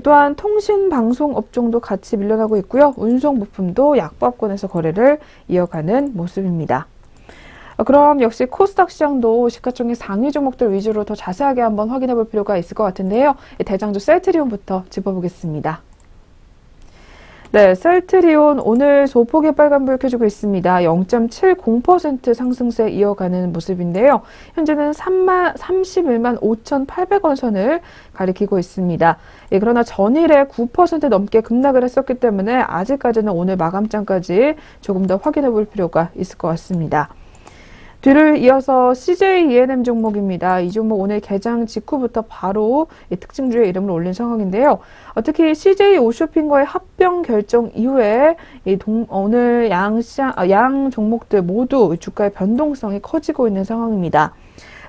또한 통신 방송 업종도 같이 밀려나고 있고요. 운송 부품도 약보합권에서 거래를 이어가는 모습입니다. 그럼 역시 코스닥 시장도 시가총액 상위 종목들 위주로 더 자세하게 한번 확인해 볼 필요가 있을 것 같은데요. 대장주 셀트리온부터 짚어보겠습니다. 네, 셀트리온 오늘 소폭의 빨간불 켜주고 있습니다. 0.70% 상승세 이어가는 모습인데요. 현재는 31만 5,800원 선을 가리키고 있습니다. 그러나 전일에 9% 넘게 급락을 했었기 때문에 아직까지는 오늘 마감장까지 조금 더 확인해 볼 필요가 있을 것 같습니다. 뒤를 이어서 CJ E&M 종목입니다. 이 종목 오늘 개장 직후부터 바로 특징주의 이름을 올린 상황인데요. 특히 CJ 오쇼핑과의 합병 결정 이후에 오늘 양 종목들 모두 주가의 변동성이 커지고 있는 상황입니다.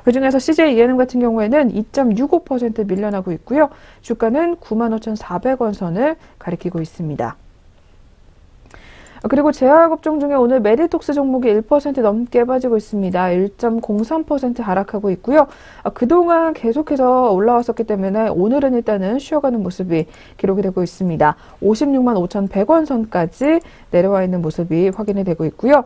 그중에서 CJ E&M 같은 경우에는 2.65% 밀려나고 있고요. 주가는 95,400원 선을 가리키고 있습니다. 그리고 제약업종 중에 오늘 메디톡스 종목이 1% 넘게 빠지고 있습니다. 1.03% 하락하고 있고요. 그동안 계속해서 올라왔었기 때문에 오늘은 일단은 쉬어가는 모습이 기록이 되고 있습니다. 56만 5,100원 선까지 내려와 있는 모습이 확인이 되고 있고요.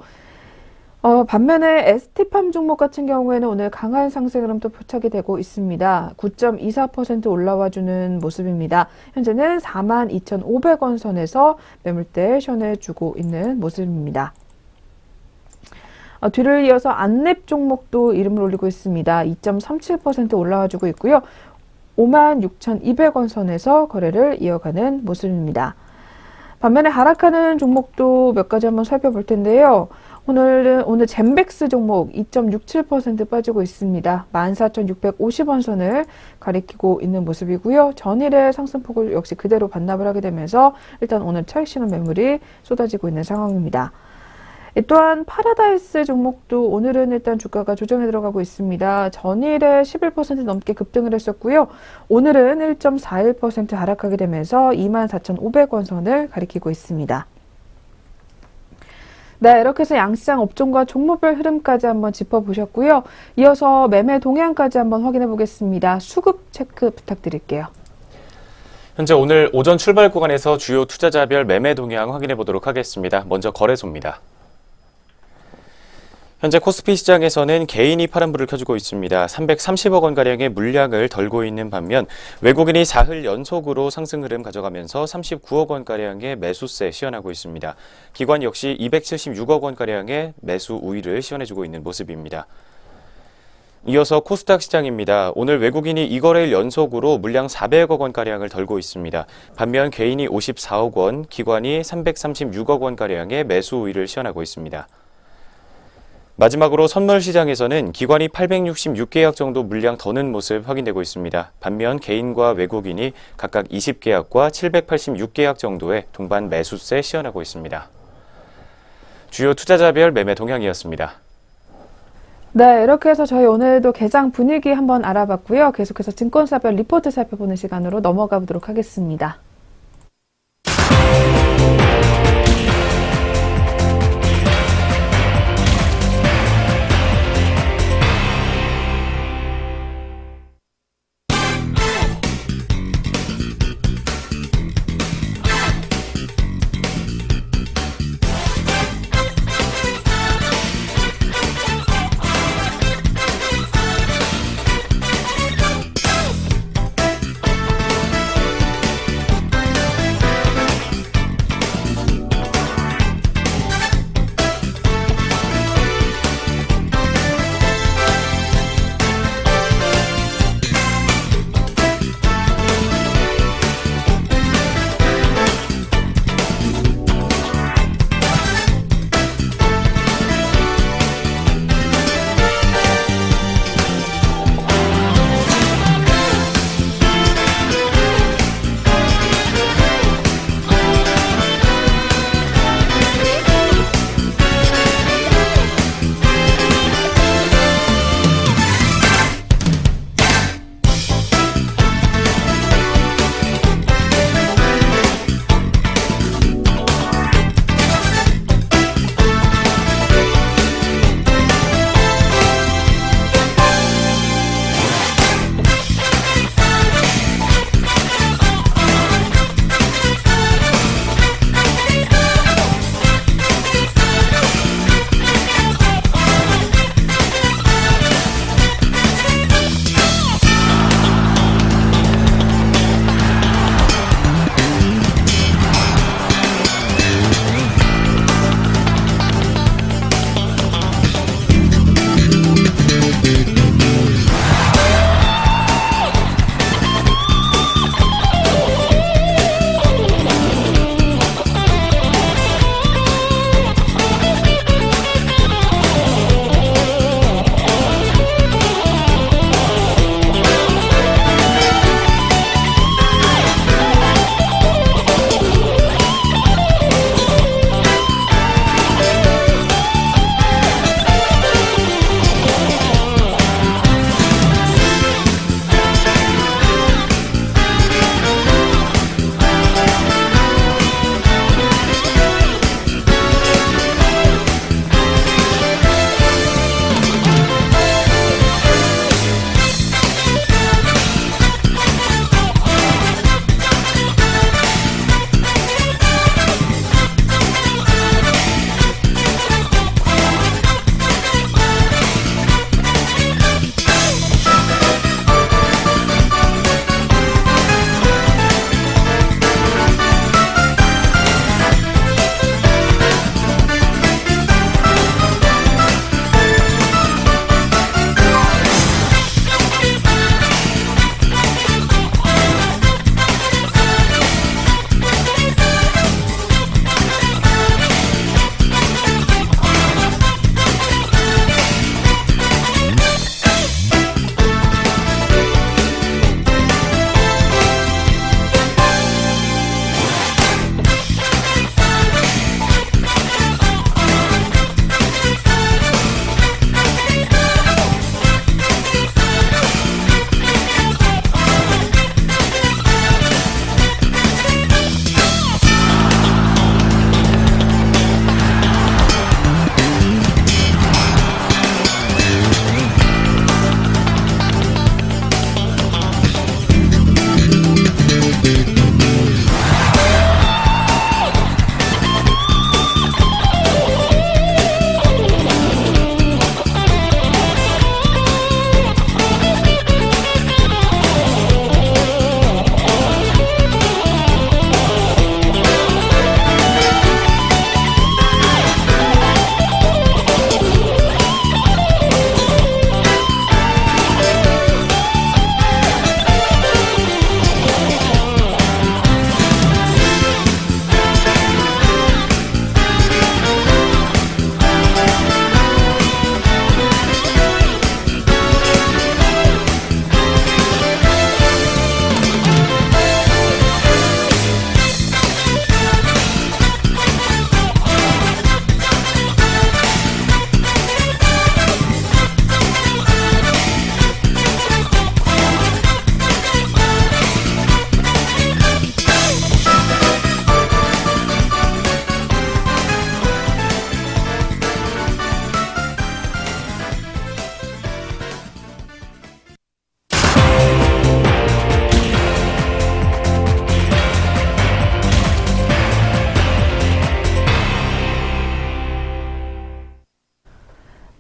반면에 ST팜 종목 같은 경우에는 오늘 강한 상승 흐름도 포착이 되고 있습니다. 9.24% 올라와주는 모습입니다. 현재는 42,500원 선에서 매물대 시원해주고 있는 모습입니다. 뒤를 이어서 안랩 종목도 이름을 올리고 있습니다. 2.37% 올라와주고 있고요. 56,200원 선에서 거래를 이어가는 모습입니다. 반면에 하락하는 종목도 몇 가지 한번 살펴볼 텐데요. 오늘 젠백스 종목 2.67% 빠지고 있습니다. 14,650원 선을 가리키고 있는 모습이고요. 전일의 상승폭을 역시 그대로 반납을 하게 되면서 일단 오늘 차익 실현 매물이 쏟아지고 있는 상황입니다. 또한 파라다이스 종목도 오늘은 일단 주가가 조정에 들어가고 있습니다. 전일에 11% 넘게 급등을 했었고요. 오늘은 1.41% 하락하게 되면서 24,500원 선을 가리키고 있습니다. 네, 이렇게 해서 양시장 업종과 종목별 흐름까지 한번 짚어보셨고요. 이어서 매매 동향까지 한번 확인해 보겠습니다. 수급 체크 부탁드릴게요. 현재 오늘 오전 출발 구간에서 주요 투자자별 매매 동향 확인해 보도록 하겠습니다. 먼저 거래소입니다. 현재 코스피 시장에서는 개인이 파란불을 켜주고 있습니다. 330억 원가량의 물량을 덜고 있는 반면 외국인이 사흘 연속으로 상승 흐름 가져가면서 39억 원가량의 매수세 시현하고 있습니다. 기관 역시 276억 원가량의 매수 우위를 시현해주고 있는 모습입니다. 이어서 코스닥 시장입니다. 오늘 외국인이 2거래일 연속으로 물량 400억 원가량을 덜고 있습니다. 반면 개인이 54억 원, 기관이 336억 원가량의 매수 우위를 시현하고 있습니다. 마지막으로 선물 시장에서는 기관이 866계약 정도 물량 더는 모습 확인되고 있습니다. 반면 개인과 외국인이 각각 20계약과 786계약 정도의 동반 매수세 시현하고 있습니다. 주요 투자자별 매매 동향이었습니다. 네, 이렇게 해서 저희 오늘도 개장 분위기 한번 알아봤고요. 계속해서 증권사별 리포트 살펴보는 시간으로 넘어가 보도록 하겠습니다.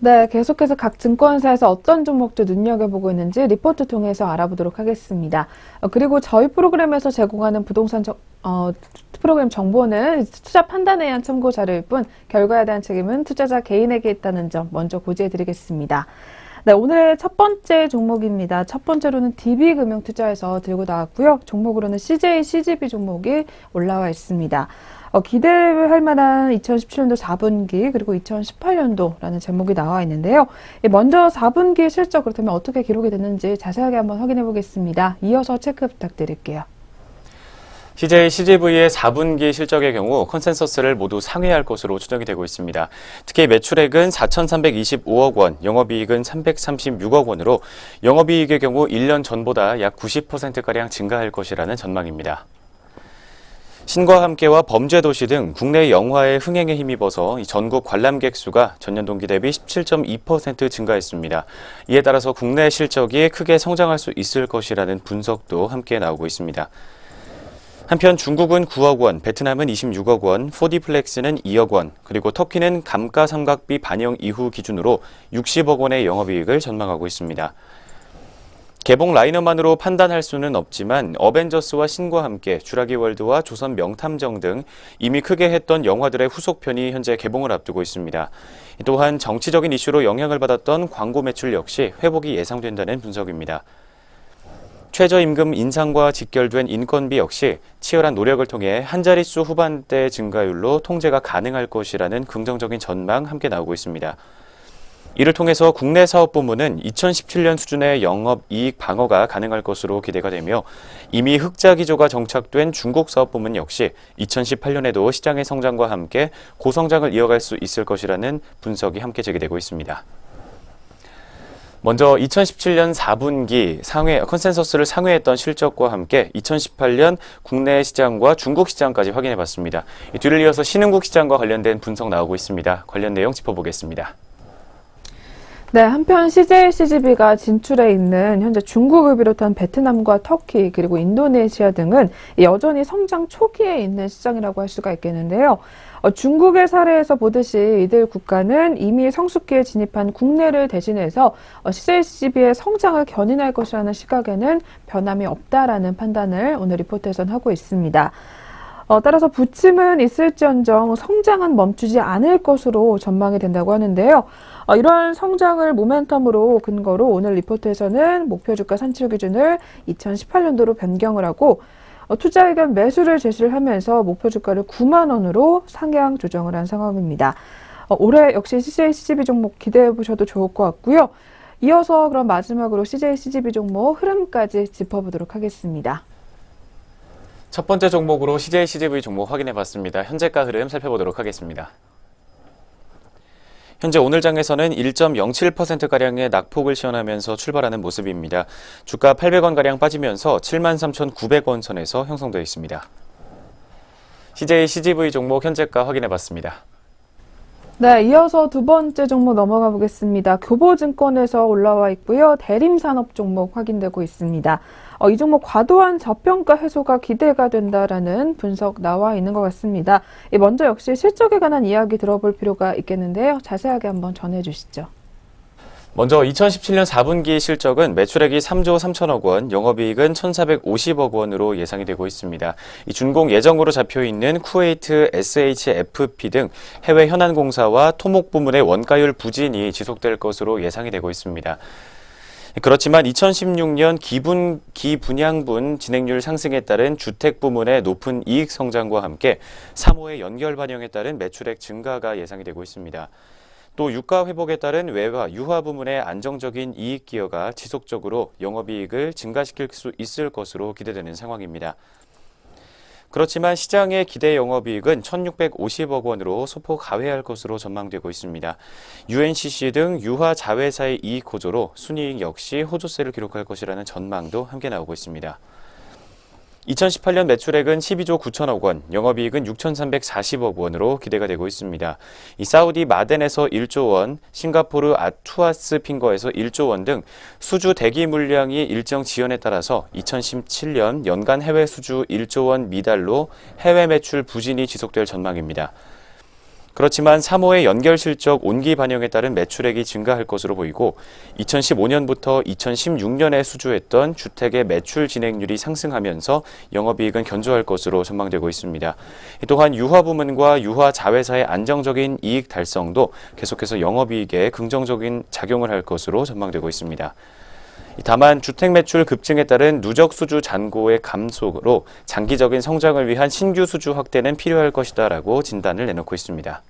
네, 계속해서 각 증권사에서 어떤 종목들 눈여겨보고 있는지 리포트 통해서 알아보도록 하겠습니다. 그리고 저희 프로그램에서 제공하는 부동산 프로그램 정보는 투자 판단에 의한 참고 자료일 뿐 결과에 대한 책임은 투자자 개인에게 있다는 점 먼저 고지해드리겠습니다. 네, 오늘 첫 번째 종목입니다. 첫 번째로는 DB금융투자에서 들고 나왔고요. 종목으로는 CJ CGV 종목이 올라와 있습니다. 기대할 만한 2017년도 4분기 그리고 2018년도라는 제목이 나와 있는데요. 먼저 4분기 실적 그렇다면 어떻게 기록이 됐는지 자세하게 한번 확인해 보겠습니다. 이어서 체크 부탁드릴게요. CJ CGV의 4분기 실적의 경우 컨센서스를 모두 상회할 것으로 추정이 되고 있습니다. 특히 매출액은 4,325억 원, 영업이익은 336억 원으로 영업이익의 경우 1년 전보다 약 90%가량 증가할 것이라는 전망입니다. 신과 함께와 범죄도시 등 국내 영화의 흥행에 힘입어서 전국 관람객 수가 전년 동기 대비 17.2% 증가했습니다. 이에 따라서 국내 실적이 크게 성장할 수 있을 것이라는 분석도 함께 나오고 있습니다. 한편 중국은 9억 원, 베트남은 26억 원, 4D플렉스는 2억 원, 그리고 터키는 감가상각비 반영 이후 기준으로 60억 원의 영업이익을 전망하고 있습니다. 개봉 라인업만으로 판단할 수는 없지만 어벤져스와 신과 함께 쥐라기 월드와 조선 명탐정 등 이미 크게 했던 영화들의 후속편이 현재 개봉을 앞두고 있습니다. 또한 정치적인 이슈로 영향을 받았던 광고 매출 역시 회복이 예상된다는 분석입니다. 최저임금 인상과 직결된 인건비 역시 치열한 노력을 통해 한 자릿수 후반대 증가율로 통제가 가능할 것이라는 긍정적인 전망 함께 나오고 있습니다. 이를 통해서 국내 사업 부문은 2017년 수준의 영업이익 방어가 가능할 것으로 기대가 되며 이미 흑자 기조가 정착된 중국 사업 부문 역시 2018년에도 시장의 성장과 함께 고성장을 이어갈 수 있을 것이라는 분석이 함께 제기되고 있습니다. 먼저 2017년 4분기 컨센서스를 상회했던 실적과 함께 2018년 국내 시장과 중국 시장까지 확인해봤습니다. 뒤를 이어서 신흥국 시장과 관련된 분석 나오고 있습니다. 관련 내용 짚어보겠습니다. 네, 한편 CJ CGV가 진출해 있는 현재 중국을 비롯한 베트남과 터키 그리고 인도네시아 등은 여전히 성장 초기에 있는 시장이라고 할 수가 있겠는데요. 중국의 사례에서 보듯이 이들 국가는 이미 성숙기에 진입한 국내를 대신해서 CJ CGV의 성장을 견인할 것이라는 시각에는 변함이 없다라는 판단을 오늘 리포트에서는 하고 있습니다. 따라서 부침은 있을지언정 성장은 멈추지 않을 것으로 전망이 된다고 하는데요. 이러한 성장을 모멘텀으로 근거로 오늘 리포트에서는 목표 주가 산출 기준을 2018년도로 변경을 하고 투자 의견 매수를 제시를 하면서 목표 주가를 9만 원으로 상향 조정을 한 상황입니다. 올해 역시 CJ CGV 종목 기대해 보셔도 좋을 것 같고요. 이어서 그럼 마지막으로 CJ CGV 종목 흐름까지 짚어보도록 하겠습니다. 첫 번째 종목으로 CJ CGV 종목 확인해봤습니다. 현재가 흐름 살펴보도록 하겠습니다. 현재 오늘 장에서는 1.07%가량의 낙폭을 시현하면서 출발하는 모습입니다. 주가 800원가량 빠지면서 73,900원 선에서 형성되어 있습니다. CJ CGV 종목 현재가 확인해봤습니다. 네, 이어서 두 번째 종목 넘어가 보겠습니다. 교보증권에서 올라와 있고요. 대림산업 종목 확인되고 있습니다. 이 종목 과도한 저평가 해소가 기대가 된다라는 분석 나와 있는 것 같습니다. 먼저 역시 실적에 관한 이야기 들어볼 필요가 있겠는데요. 자세하게 한번 전해주시죠. 먼저 2017년 4분기 실적은 매출액이 3조 3천억 원, 영업이익은 1,450억 원으로 예상이 되고 있습니다. 이 준공 예정으로 잡혀있는 쿠웨이트 SHFP 등 해외 현안공사와 토목 부문의 원가율 부진이 지속될 것으로 예상이 되고 있습니다. 그렇지만 2016년 기분양분 진행률 상승에 따른 주택 부문의 높은 이익 성장과 함께 3호의 연결 반영에 따른 매출액 증가가 예상이 되고 있습니다. 또 유가 회복에 따른 외화, 유화 부문의 안정적인 이익 기여가 지속적으로 영업이익을 증가시킬 수 있을 것으로 기대되는 상황입니다. 그렇지만 시장의 기대 영업이익은 1,650억 원으로 소폭 하회할 것으로 전망되고 있습니다. UNCC 등 유화 자회사의 이익 호조로 순이익 역시 호조세를 기록할 것이라는 전망도 함께 나오고 있습니다. 2018년 매출액은 12조 9천억 원, 영업이익은 6,340억 원으로 기대가 되고 있습니다. 이 사우디 마덴에서 1조 원, 싱가포르 아투아스 핑거에서 1조 원 등 수주 대기 물량이 일정 지연에 따라서 2017년 연간 해외 수주 1조 원 미달로 해외 매출 부진이 지속될 전망입니다. 그렇지만 3호의 연결 실적 온기 반영에 따른 매출액이 증가할 것으로 보이고 2015년부터 2016년에 수주했던 주택의 매출 진행률이 상승하면서 영업이익은 견조할 것으로 전망되고 있습니다. 또한 유화 부문과 유화 자회사의 안정적인 이익 달성도 계속해서 영업이익에 긍정적인 작용을 할 것으로 전망되고 있습니다. 다만 주택 매출 급증에 따른 누적 수주 잔고의 감소로 장기적인 성장을 위한 신규 수주 확대는 필요할 것이다라고 진단을 내놓고 있습니다.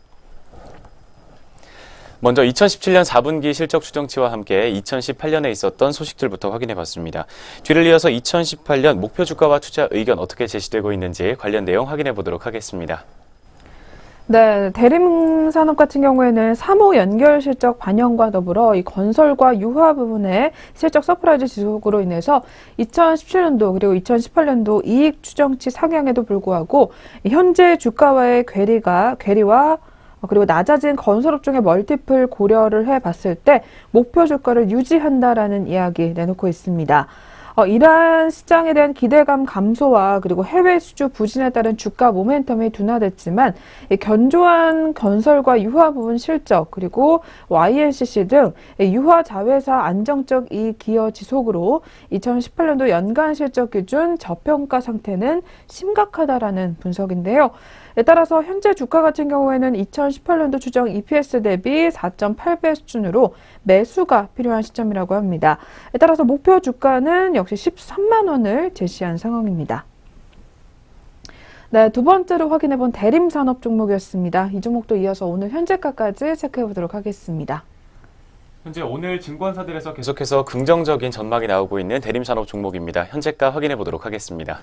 먼저 2017년 4분기 실적 추정치와 함께 2018년에 있었던 소식들부터 확인해 봤습니다. 뒤를 이어서 2018년 목표 주가와 투자 의견 어떻게 제시되고 있는지 관련 내용 확인해 보도록 하겠습니다. 네, 대림산업 같은 경우에는 3호 연결 실적 반영과 더불어 이 건설과 유화 부분의 실적 서프라이즈 지속으로 인해서 2017년도 그리고 2018년도 이익 추정치 상향에도 불구하고 현재 주가와의 괴리와 그리고 낮아진 건설업종의 멀티플 고려를 해봤을 때 목표 주가를 유지한다라는 이야기 내놓고 있습니다. 이러한 시장에 대한 기대감 감소와 그리고 해외 수주 부진에 따른 주가 모멘텀이 둔화됐지만 견조한 건설과 유화 부분 실적 그리고 YNCC 등 유화 자회사 안정적 이익 기여 지속으로 2018년도 연간 실적 기준 저평가 상태는 심각하다라는 분석인데요. 따라서 현재 주가 같은 경우에는 2018년도 추정 EPS 대비 4.8배 수준으로 매수가 필요한 시점이라고 합니다. 따라서 목표 주가는 역시 13만 원을 제시한 상황입니다. 네, 두 번째로 확인해본 대림산업 종목이었습니다. 이 종목도 이어서 오늘 현재가까지 체크해보도록 하겠습니다. 현재 오늘 증권사들에서 계속해서 긍정적인 전망이 나오고 있는 대림산업 종목입니다. 현재가 확인해 보도록 하겠습니다.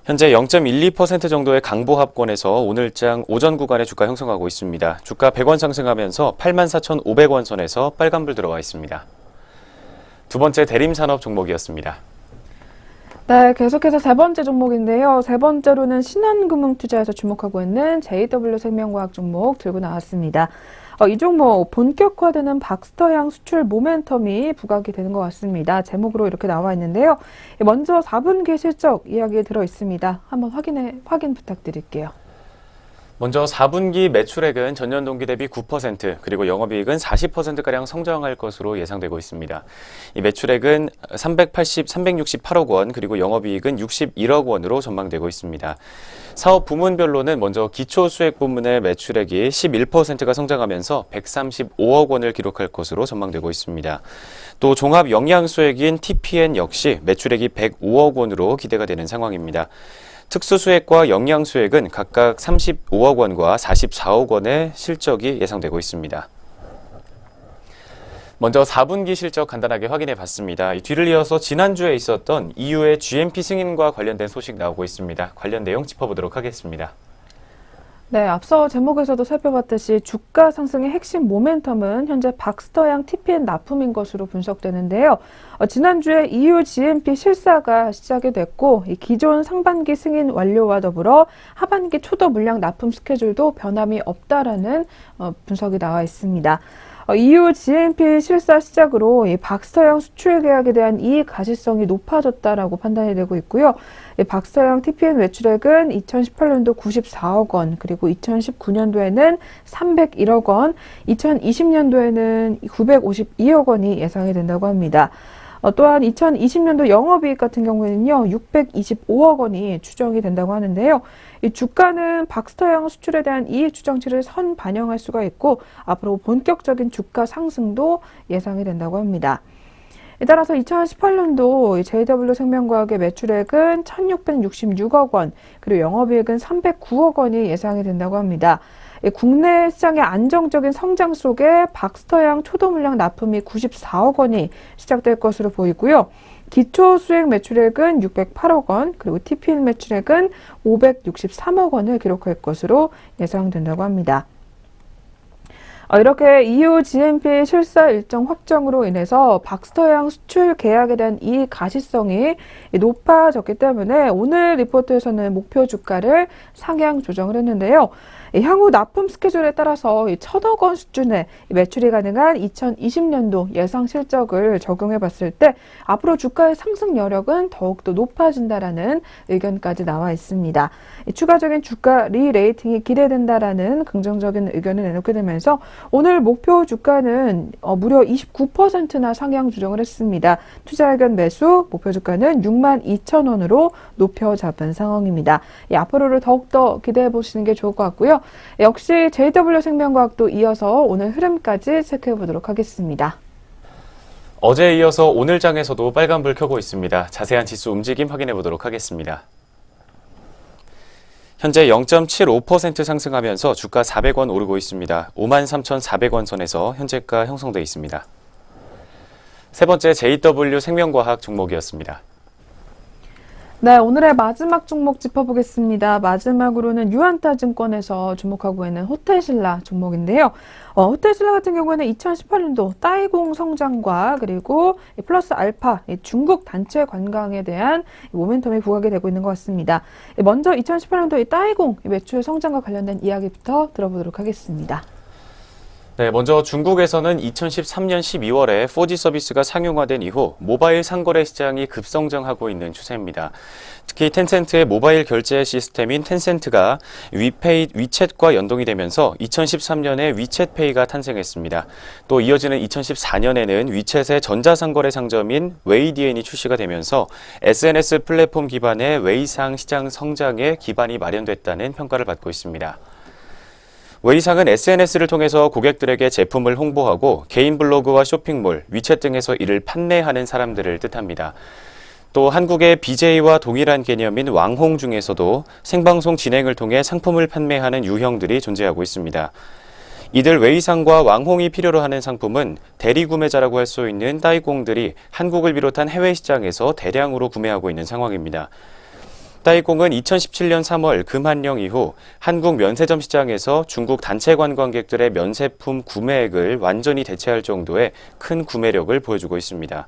현재 0.12% 정도의 강보합권에서 오늘장 오전 구간에 주가 형성하고 있습니다. 주가 100원 상승하면서 84,500원 선에서 빨간불 들어와 있습니다. 두 번째 대림산업 종목이었습니다. 네, 계속해서 세 번째 종목인데요. 세 번째로는 신한금융투자에서 주목하고 있는 JW생명과학 종목 들고 나왔습니다. 이 종목 본격화되는 박스터향 수출 모멘텀이 부각이 되는 것 같습니다. 제목으로 이렇게 나와 있는데요. 먼저 4분기 실적 이야기 들어 있습니다. 한번 확인 부탁드릴게요. 먼저 4분기 매출액은 전년 동기 대비 9%, 그리고 영업이익은 40%가량 성장할 것으로 예상되고 있습니다. 이 매출액은 368억 원, 그리고 영업이익은 61억 원으로 전망되고 있습니다. 사업 부문별로는 먼저 기초수액 부문의 매출액이 11%가 성장하면서 135억 원을 기록할 것으로 전망되고 있습니다. 또 종합 영양수액인 TPN 역시 매출액이 105억 원으로 기대가 되는 상황입니다. 특수수액과 영양수액은 각각 35억 원과 44억 원의 실적이 예상되고 있습니다. 먼저 4분기 실적 간단하게 확인해 봤습니다. 뒤를 이어서 지난주에 있었던 EU의 GMP 승인과 관련된 소식 나오고 있습니다. 관련 내용 짚어보도록 하겠습니다. 네, 앞서 제목에서도 살펴봤듯이 주가 상승의 핵심 모멘텀은 현재 박스터향 TPN 납품인 것으로 분석되는데요. 지난주에 EU GMP 실사가 시작이 됐고 이 기존 상반기 승인 완료와 더불어 하반기 초도 물량 납품 스케줄도 변함이 없다라는 분석이 나와 있습니다. EU GMP 실사 시작으로 이 박스터향 수출 계약에 대한 이익 가시성이 높아졌다라고 판단이 되고 있고요. 이 박스터향 TPN 매출액은 2018년도 94억 원, 그리고 2019년도에는 301억 원, 2020년도에는 952억 원이 예상이 된다고 합니다. 또한 2020년도 영업이익 같은 경우에는요, 625억 원이 추정이 된다고 하는데요. 이 주가는 박스터향 수출에 대한 이익 추정치를 선 반영할 수가 있고 앞으로 본격적인 주가 상승도 예상이 된다고 합니다. 따라서 2018년도 JW생명과학의 매출액은 1,666억 원, 그리고 영업이익은 309억 원이 예상이 된다고 합니다. 국내 시장의 안정적인 성장 속에 박스터향 초도 물량 납품이 94억 원이 시작될 것으로 보이고요. 기초 수액 매출액은 608억 원, 그리고 TPN 매출액은 563억 원을 기록할 것으로 예상된다고 합니다. 이렇게 EU GMP 실사 일정 확정으로 인해서 박스터향 수출 계약에 대한 이익 가시성이 높아졌기 때문에 오늘 리포트에서는 목표 주가를 상향 조정을 했는데요. 향후 납품 스케줄에 따라서 1,000억 원 수준의 매출이 가능한 2020년도 예상 실적을 적용해 봤을 때 앞으로 주가의 상승 여력은 더욱더 높아진다라는 의견까지 나와 있습니다. 추가적인 주가 리레이팅이 기대된다라는 긍정적인 의견을 내놓게 되면서 오늘 목표 주가는 무려 29%나 상향 조정을 했습니다. 투자 의견 매수 목표 주가는 62,000원으로 높여 잡은 상황입니다. 앞으로를 더욱더 기대해 보시는 게 좋을 것 같고요. 역시 JW생명과학도 이어서 오늘 흐름까지 체크해 보도록 하겠습니다. 어제에 이어서 오늘 장에서도 빨간불 켜고 있습니다. 자세한 지수 움직임 확인해 보도록 하겠습니다. 현재 0.75% 상승하면서 주가 400원 오르고 있습니다. 53,400원 선에서 현재가 형성돼 있습니다. 세 번째 JW생명과학 종목이었습니다. 네, 오늘의 마지막 종목 짚어보겠습니다. 마지막으로는 유안타증권에서 주목하고 있는 호텔신라 종목인데요. 호텔신라 같은 경우에는 2018년도 따이공 성장과 그리고 플러스 알파 중국 단체 관광에 대한 모멘텀이 부각이 되고 있는 것 같습니다. 먼저 2018년도 이 따이공 매출 성장과 관련된 이야기부터 들어보도록 하겠습니다. 네, 먼저 중국에서는 2013년 12월에 4G 서비스가 상용화된 이후 모바일 상거래 시장이 급성장하고 있는 추세입니다. 특히 텐센트의 모바일 결제 시스템인 텐센트가 위챗과 연동이 되면서 2013년에 위챗페이가 탄생했습니다. 또 이어지는 2014년에는 위챗의 전자상거래 상점인 웨이디엔이 출시가 되면서 SNS 플랫폼 기반의 웨이상 시장 성장에 기반이 마련됐다는 평가를 받고 있습니다. 웨이상은 SNS를 통해서 고객들에게 제품을 홍보하고 개인 블로그와 쇼핑몰, 위챗 등에서 이를 판매하는 사람들을 뜻합니다. 또 한국의 BJ와 동일한 개념인 왕홍 중에서도 생방송 진행을 통해 상품을 판매하는 유형들이 존재하고 있습니다. 이들 웨이상과 왕홍이 필요로 하는 상품은 대리구매자라고 할 수 있는 따이공들이 한국을 비롯한 해외 시장에서 대량으로 구매하고 있는 상황입니다. 따이공은 2017년 3월 금한령 이후 한국 면세점 시장에서 중국 단체 관광객들의 면세품 구매액을 완전히 대체할 정도의 큰 구매력을 보여주고 있습니다.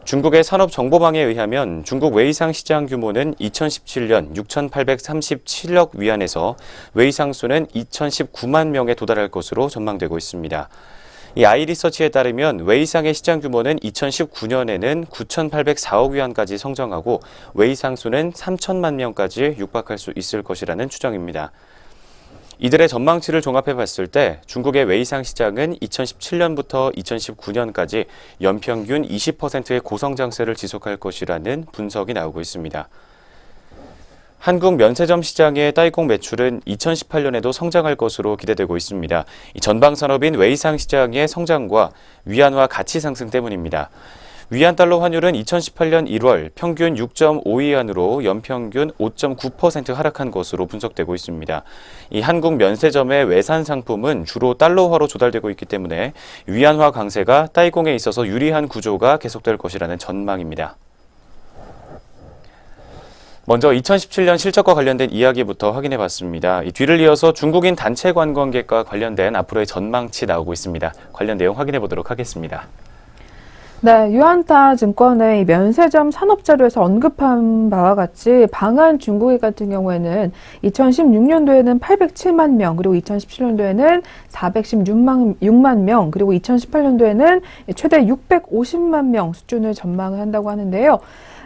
중국의 산업정보망에 의하면 중국 웨이상 시장 규모는 2017년 6,837억 위안에서 웨이상 수는 2,019만 명에 도달할 것으로 전망되고 있습니다. 이 아이리서치에 따르면 웨이상의 시장 규모는 2019년에는 9,804억 위안까지 성장하고 웨이상 수는 3천만 명까지 육박할 수 있을 것이라는 추정입니다. 이들의 전망치를 종합해 봤을 때 중국의 웨이상 시장은 2017년부터 2019년까지 연평균 20%의 고성장세를 지속할 것이라는 분석이 나오고 있습니다. 한국 면세점 시장의 따이공 매출은 2018년에도 성장할 것으로 기대되고 있습니다. 전방 산업인 웨이상 시장의 성장과 위안화 가치 상승 때문입니다. 위안 달러 환율은 2018년 1월 평균 6.52안으로 연평균 5.9% 하락한 것으로 분석되고 있습니다. 이 한국 면세점의 외산 상품은 주로 달러화로 조달되고 있기 때문에 위안화 강세가 따이공에 있어서 유리한 구조가 계속될 것이라는 전망입니다. 먼저 2017년 실적과 관련된 이야기부터 확인해 봤습니다. 이 뒤를 이어서 중국인 단체 관광객과 관련된 앞으로의 전망치 나오고 있습니다. 관련 내용 확인해 보도록 하겠습니다. 네, 유안타 증권의 면세점 산업자료에서 언급한 바와 같이 방한 중국인 같은 경우에는 2016년도에는 807만 명, 그리고 2017년도에는 416만 명, 그리고 2018년도에는 최대 650만 명 수준을 전망을 한다고 하는데요.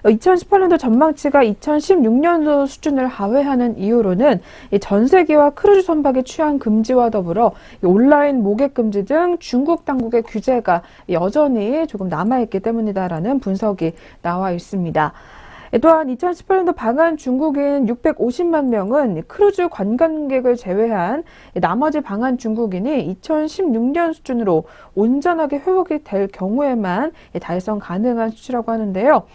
2018년도 전망치가 2016년도 수준을 하회하는 이유로는 전 세계와 크루즈 선박의 취항 금지와 더불어 온라인 모객 금지 등 중국 당국의 규제가 여전히 조금 남아있기 때문이다라는 분석이 나와 있습니다. 또한 2018년도 방한 중국인 650만 명은 크루즈 관광객을 제외한 나머지 방한 중국인이 2016년 수준으로 온전하게 회복이 될 경우에만 달성 가능한 수치라고 하는데요.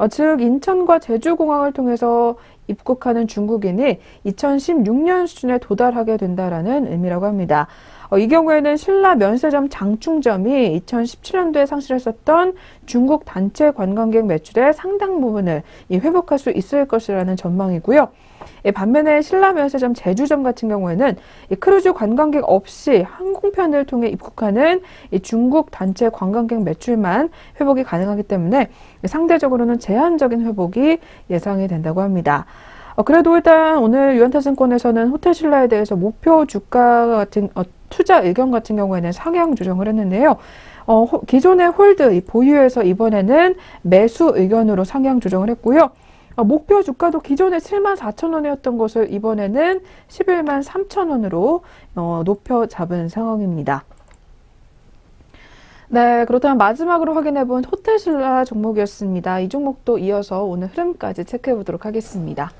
즉 인천과 제주공항을 통해서 입국하는 중국인이 2016년 수준에 도달하게 된다라는 의미라고 합니다. 이 경우에는 신라 면세점 장충점이 2017년도에 상실했었던 중국 단체 관광객 매출의 상당 부분을 회복할 수 있을 것이라는 전망이고요. 반면에 신라 면세점 제주점 같은 경우에는 크루즈 관광객 없이 항공편을 통해 입국하는 중국 단체 관광객 매출만 회복이 가능하기 때문에 상대적으로는 제한적인 회복이 예상이 된다고 합니다. 그래도 일단 오늘 유한타증권에서는 호텔신라에 대해서 목표 주가 같은 투자 의견 같은 경우에는 상향 조정을 했는데요. 기존의 홀드 보유에서 이번에는 매수 의견으로 상향 조정을 했고요. 목표 주가도 기존에 74,000원이었던 것을 이번에는 113,000원으로 높여 잡은 상황입니다. 네, 그렇다면 마지막으로 확인해 본 호텔신라 종목이었습니다. 이 종목도 이어서 오늘 흐름까지 체크해 보도록 하겠습니다.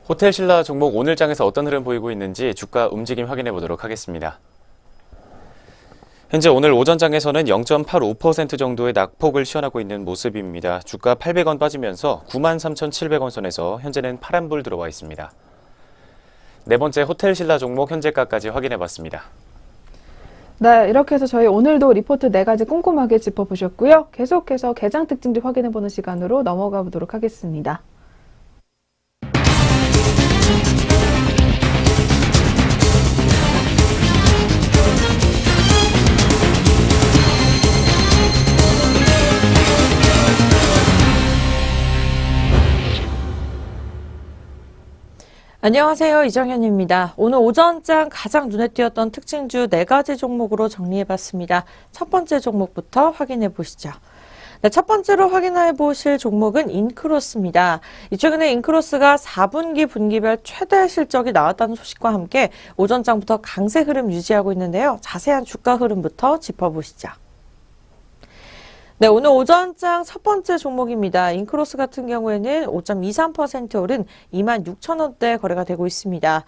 호텔신라 종목 오늘 장에서 어떤 흐름 보이고 있는지 주가 움직임 확인해 보도록 하겠습니다. 현재 오늘 오전장에서는 0.85% 정도의 낙폭을 시현하고 있는 모습입니다. 주가 800원 빠지면서 93,700원 선에서 현재는 파란불 들어와 있습니다. 네 번째 호텔신라 종목 현재가까지 확인해 봤습니다. 네, 이렇게 해서 저희 오늘도 리포트 4가지 꼼꼼하게 짚어보셨고요. 계속해서 개장 특징도 확인해보는 시간으로 넘어가 보도록 하겠습니다. 안녕하세요. 이정현입니다. 오늘 오전장 가장 눈에 띄었던 특징주 4가지 종목으로 정리해봤습니다. 첫 번째 종목부터 확인해 보시죠. 네, 첫 번째로 확인해 보실 종목은 인크로스입니다. 최근에 인크로스가 4분기 분기별 최대 실적이 나왔다는 소식과 함께 오전장부터 강세 흐름 유지하고 있는데요. 자세한 주가 흐름부터 짚어보시죠. 네, 오늘 오전장 첫 번째 종목입니다. 인크로스 같은 경우에는 5.23% 오른 26,000원대 거래가 되고 있습니다.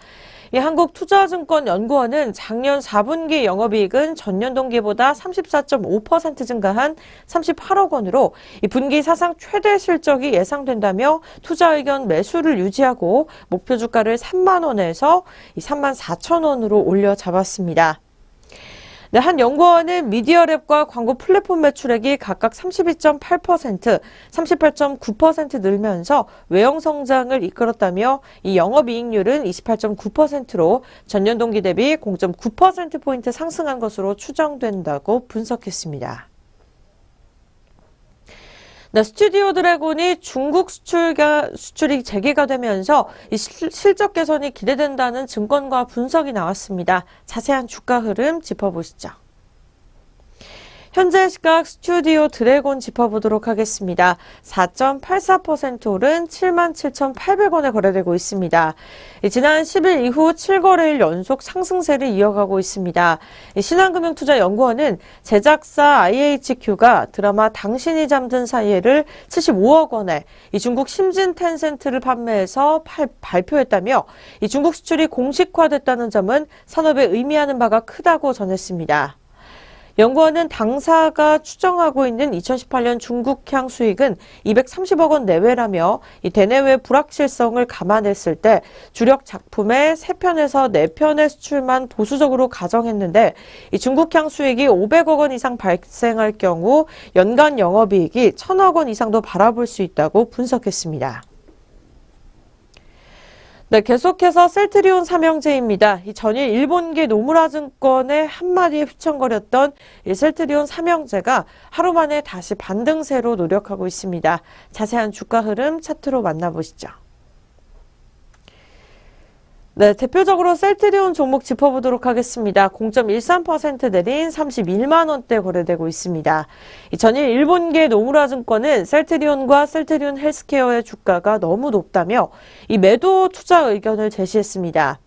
이 한국투자증권연구원은 작년 4분기 영업이익은 전년 동기보다 34.5% 증가한 38억 원으로 이 분기 사상 최대 실적이 예상된다며 투자 의견 매수를 유지하고 목표 주가를 3만 원에서 34,000원으로 올려 잡았습니다. 네, 한 연구원은 미디어랩과 광고 플랫폼 매출액이 각각 32.8%, 38.9% 늘면서 외형 성장을 이끌었다며 이 영업이익률은 28.9%로 전년 동기 대비 0.9%포인트 상승한 것으로 추정된다고 분석했습니다. 네, 스튜디오 드래곤이 중국 수출이 재개가 되면서 이 실적 개선이 기대된다는 증권가 분석이 나왔습니다. 자세한 주가 흐름 짚어보시죠. 현재 시각 스튜디오 드래곤 짚어보도록 하겠습니다. 4.84% 오른 77,800원에 거래되고 있습니다. 지난 10일 이후 7거래일 연속 상승세를 이어가고 있습니다. 신한금융투자연구원은 제작사 IHQ가 드라마 당신이 잠든 사이에를 75억 원에 이 중국 심진 텐센트를 판매해서 발표했다며 이 중국 수출이 공식화됐다는 점은 산업에 의미하는 바가 크다고 전했습니다. 연구원은 당사가 추정하고 있는 2018년 중국향 수익은 230억 원 내외라며 이 대내외 불확실성을 감안했을 때 주력 작품의 3편에서 4편의 수출만 보수적으로 가정했는데 이 중국향 수익이 500억 원 이상 발생할 경우 연간 영업이익이 1,000억 원 이상도 바라볼 수 있다고 분석했습니다. 네, 계속해서 셀트리온 삼형제입니다. 이 전일 일본계 노무라 증권의 한마디에 휘청거렸던 이 셀트리온 삼형제가 하루 만에 다시 반등세로 노력하고 있습니다. 자세한 주가 흐름 차트로 만나보시죠. 네, 대표적으로 셀트리온 종목 짚어보도록 하겠습니다. 0.13% 내린 31만 원대 거래되고 있습니다. 전일 일본계 노무라 증권은 셀트리온과 셀트리온 헬스케어의 주가가 너무 높다며 이 매도 투자 의견을 제시했습니다.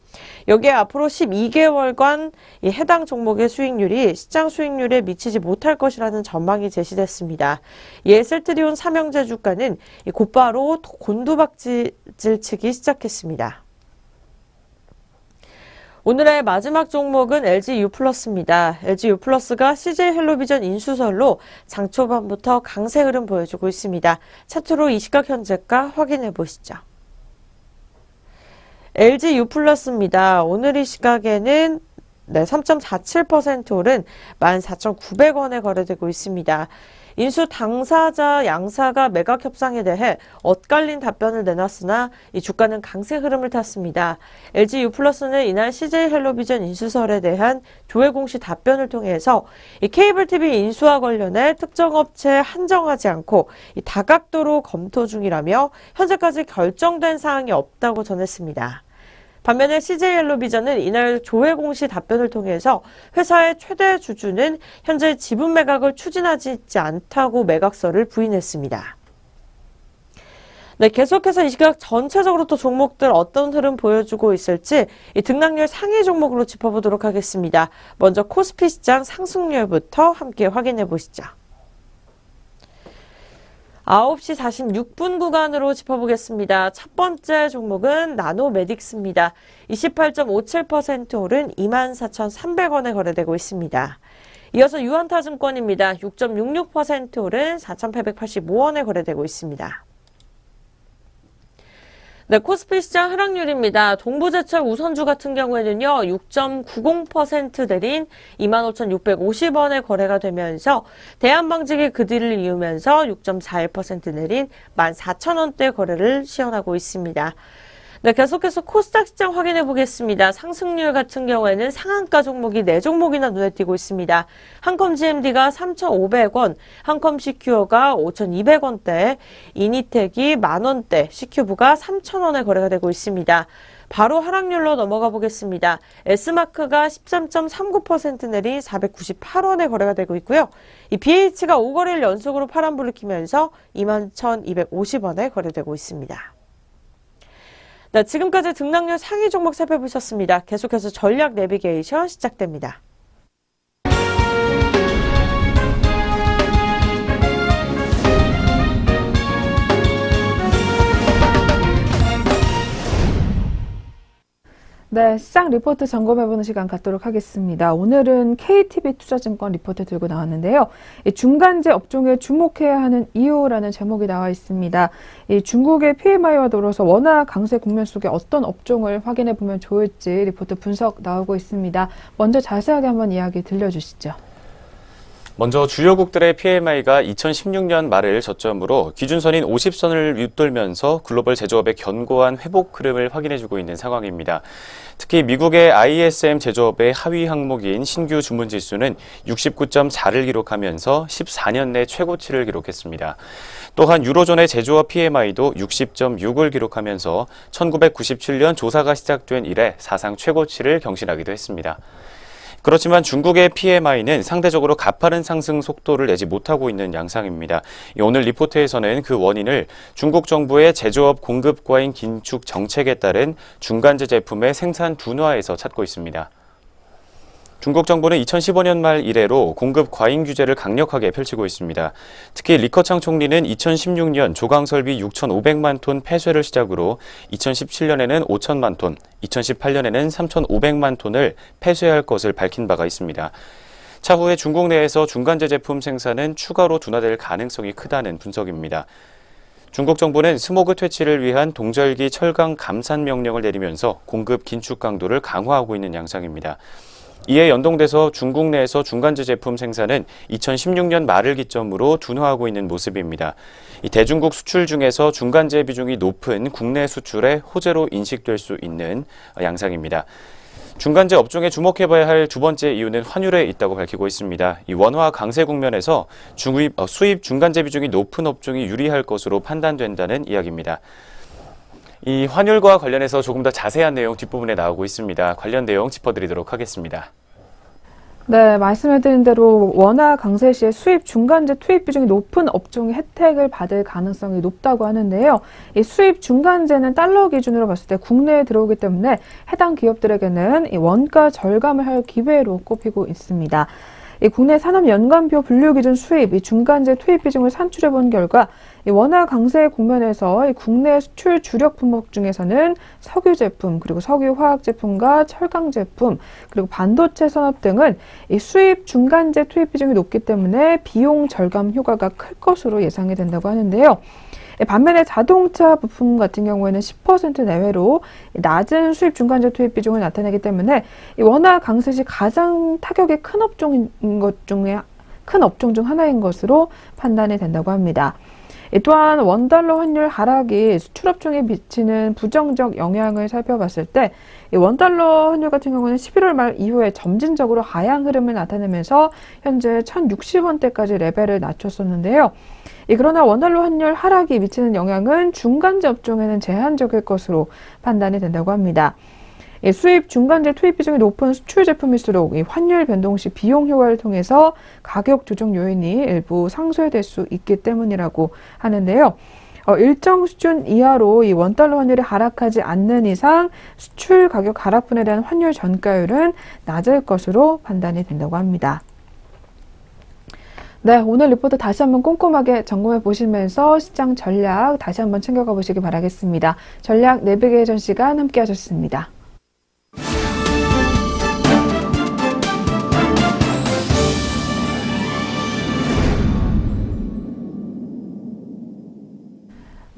여기에 앞으로 12개월간 이 해당 종목의 수익률이 시장 수익률에 미치지 못할 것이라는 전망이 제시됐습니다. 이에 셀트리온 삼형제 주가는 곧바로 곤두박질 치기 시작했습니다. 오늘의 마지막 종목은 LG U+입니다. LG U+가 CJ 헬로비전 인수설로 장 초반부터 강세 흐름 보여주고 있습니다. 차트로 이 시각 현재가 확인해 보시죠. LG U+입니다. 오늘 이 시각에는 3.47% 오른 14,900원에 거래되고 있습니다. 인수 당사자 양사가 매각 협상에 대해 엇갈린 답변을 내놨으나 이 주가는 강세 흐름을 탔습니다. LG U+는 이날 CJ 헬로비전 인수설에 대한 조회 공시 답변을 통해서 이 케이블 TV 인수와 관련해 특정 업체에 한정하지 않고 이 다각도로 검토 중이라며 현재까지 결정된 사항이 없다고 전했습니다. 반면에 CJ헬로비전은 이날 조회 공시 답변을 통해서 회사의 최대 주주는 현재 지분 매각을 추진하지 있지 않다고 매각서를 부인했습니다. 네, 계속해서 이 시각 전체적으로 또 종목들 어떤 흐름 보여주고 있을지 이 등락률 상위 종목으로 짚어보도록 하겠습니다. 먼저 코스피 시장 상승률부터 함께 확인해 보시죠. 9시 46분 구간으로 짚어보겠습니다. 첫 번째 종목은 나노메딕스입니다. 28.57% 오른 24,300원에 거래되고 있습니다. 이어서 유한타증권입니다. 6.66% 오른 4,885원에 거래되고 있습니다. 네, 코스피 시장 하락률입니다. 동부제철 우선주 같은 경우에는요, 6.90% 내린 25,650원에 거래가 되면서 대한방직이 그 뒤를 이으면서 6.41% 내린 14,000원대 거래를 시현하고 있습니다. 네, 계속해서 코스닥 시장 확인해 보겠습니다. 상승률 같은 경우에는 상한가 종목이 4종목이나 눈에 띄고 있습니다. 한컴 GMD가 3,500원, 한컴 CQ가 5,200원대, 이니텍이 만원대, CQ부가 3,000원에 거래가 되고 있습니다. 바로 하락률로 넘어가 보겠습니다. S마크가 13.39% 내린 498원에 거래가 되고 있고요. 이 BH가 5거래일 연속으로 파란불을 켜면서 21,250원에 거래되고 있습니다. 네, 지금까지 등락률 상위 종목 살펴보셨습니다. 계속해서 전략 내비게이션 시작됩니다. 네, 시장 리포트 점검해보는 시간 갖도록 하겠습니다. 오늘은 KTB투자증권 리포트 들고 나왔는데요. 이 중간재 업종에 주목해야 하는 이유라는 제목이 나와 있습니다. 이 중국의 PMI와 더불어서 원화 강세 국면 속에 어떤 업종을 확인해 보면 좋을지 리포트 분석 나오고 있습니다. 먼저 자세하게 한번 이야기 들려주시죠. 먼저 주요국들의 PMI가 2016년 말을 저점으로 기준선인 50선을 윗돌면서 글로벌 제조업의 견고한 회복 흐름을 확인해주고 있는 상황입니다. 특히 미국의 ISM 제조업의 하위 항목인 신규 주문 지수는 69.4를 기록하면서 14년 내 최고치를 기록했습니다. 또한 유로존의 제조업 PMI도 60.6을 기록하면서 1997년 조사가 시작된 이래 사상 최고치를 경신하기도 했습니다. 그렇지만 중국의 PMI는 상대적으로 가파른 상승 속도를 내지 못하고 있는 양상입니다. 오늘 리포트에서는 그 원인을 중국 정부의 제조업 공급 과잉 긴축 정책에 따른 중간재 제품의 생산 둔화에서 찾고 있습니다. 중국 정부는 2015년 말 이래로 공급 과잉 규제를 강력하게 펼치고 있습니다. 특히 리커창 총리는 2016년 조강설비 6,500만 톤 폐쇄를 시작으로 2017년에는 5천만 톤, 2018년에는 3,500만 톤을 폐쇄할 것을 밝힌 바가 있습니다. 차후에 중국 내에서 중간재 제품 생산은 추가로 둔화될 가능성이 크다는 분석입니다. 중국 정부는 스모그 퇴치를 위한 동절기 철강 감산 명령을 내리면서 공급 긴축 강도를 강화하고 있는 양상입니다. 이에 연동돼서 중국 내에서 중간재 제품 생산은 2016년 말을 기점으로 둔화하고 있는 모습입니다. 이 대중국 수출 중에서 중간재 비중이 높은 국내 수출의 호재로 인식될 수 있는 양상입니다. 중간재 업종에 주목해봐야 할 두 번째 이유는 환율에 있다고 밝히고 있습니다. 이 원화 강세 국면에서 수입 중간재 비중이 높은 업종이 유리할 것으로 판단된다는 이야기입니다. 이 환율과 관련해서 조금 더 자세한 내용 뒷부분에 나오고 있습니다. 관련 내용 짚어드리도록 하겠습니다. 네, 말씀해드린 대로 원화 강세 시에 수입 중간재 투입 비중이 높은 업종이 혜택을 받을 가능성이 높다고 하는데요. 이 수입 중간재는 달러 기준으로 봤을 때 국내에 들어오기 때문에 해당 기업들에게는 이 원가 절감을 할 기회로 꼽히고 있습니다. 이 국내 산업 연간표 분류 기준 수입, 이 중간재 투입 비중을 산출해 본 결과 이 원화 강세 국면에서 이 국내 수출 주력 품목 중에서는 석유 제품, 그리고 석유 화학 제품과 철강 제품, 그리고 반도체 산업 등은 이 수입 중간재 투입 비중이 높기 때문에 비용 절감 효과가 클 것으로 예상이 된다고 하는데요. 반면에 자동차 부품 같은 경우에는 10% 내외로 낮은 수입 중간재 투입 비중을 나타내기 때문에 이 원화 강세 시 가장 타격이 큰 업종인 것 중에 큰 업종 중 하나인 것으로 판단이 된다고 합니다. 또한 원달러 환율 하락이 수출업종에 미치는 부정적 영향을 살펴봤을 때 원달러 환율 같은 경우는 11월 말 이후에 점진적으로 하향 흐름을 나타내면서 현재 1,060원대까지 레벨을 낮췄었는데요. 그러나 원달러 환율 하락이 미치는 영향은 중간재 업종에는 제한적일 것으로 판단이 된다고 합니다. 수입 중간재 투입 비중이 높은 수출 제품일수록 환율 변동 시 비용 효과를 통해서 가격 조정 요인이 일부 상쇄될 수 있기 때문이라고 하는데요. 일정 수준 이하로 이 원달러 환율이 하락하지 않는 이상 수출 가격 하락분에 대한 환율 전가율은 낮을 것으로 판단이 된다고 합니다. 네, 오늘 리포트 다시 한번 꼼꼼하게 점검해 보시면서 시장 전략 다시 한번 챙겨가 보시기 바라겠습니다. 전략 내비게이션 시간 함께 하셨습니다.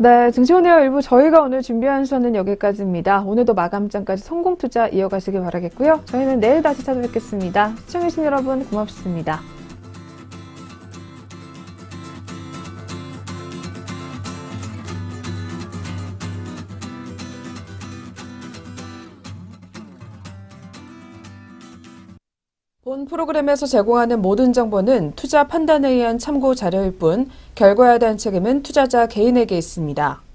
네, 증시오네어 일부 저희가 오늘 준비한 수는 여기까지입니다. 오늘도 마감장까지 성공 투자 이어가시길 바라겠고요. 저희는 내일 다시 찾아뵙겠습니다. 시청해주신 여러분 고맙습니다. 본 프로그램에서 제공하는 모든 정보는 투자 판단에 의한 참고 자료일 뿐 결과에 대한 책임은 투자자 개인에게 있습니다.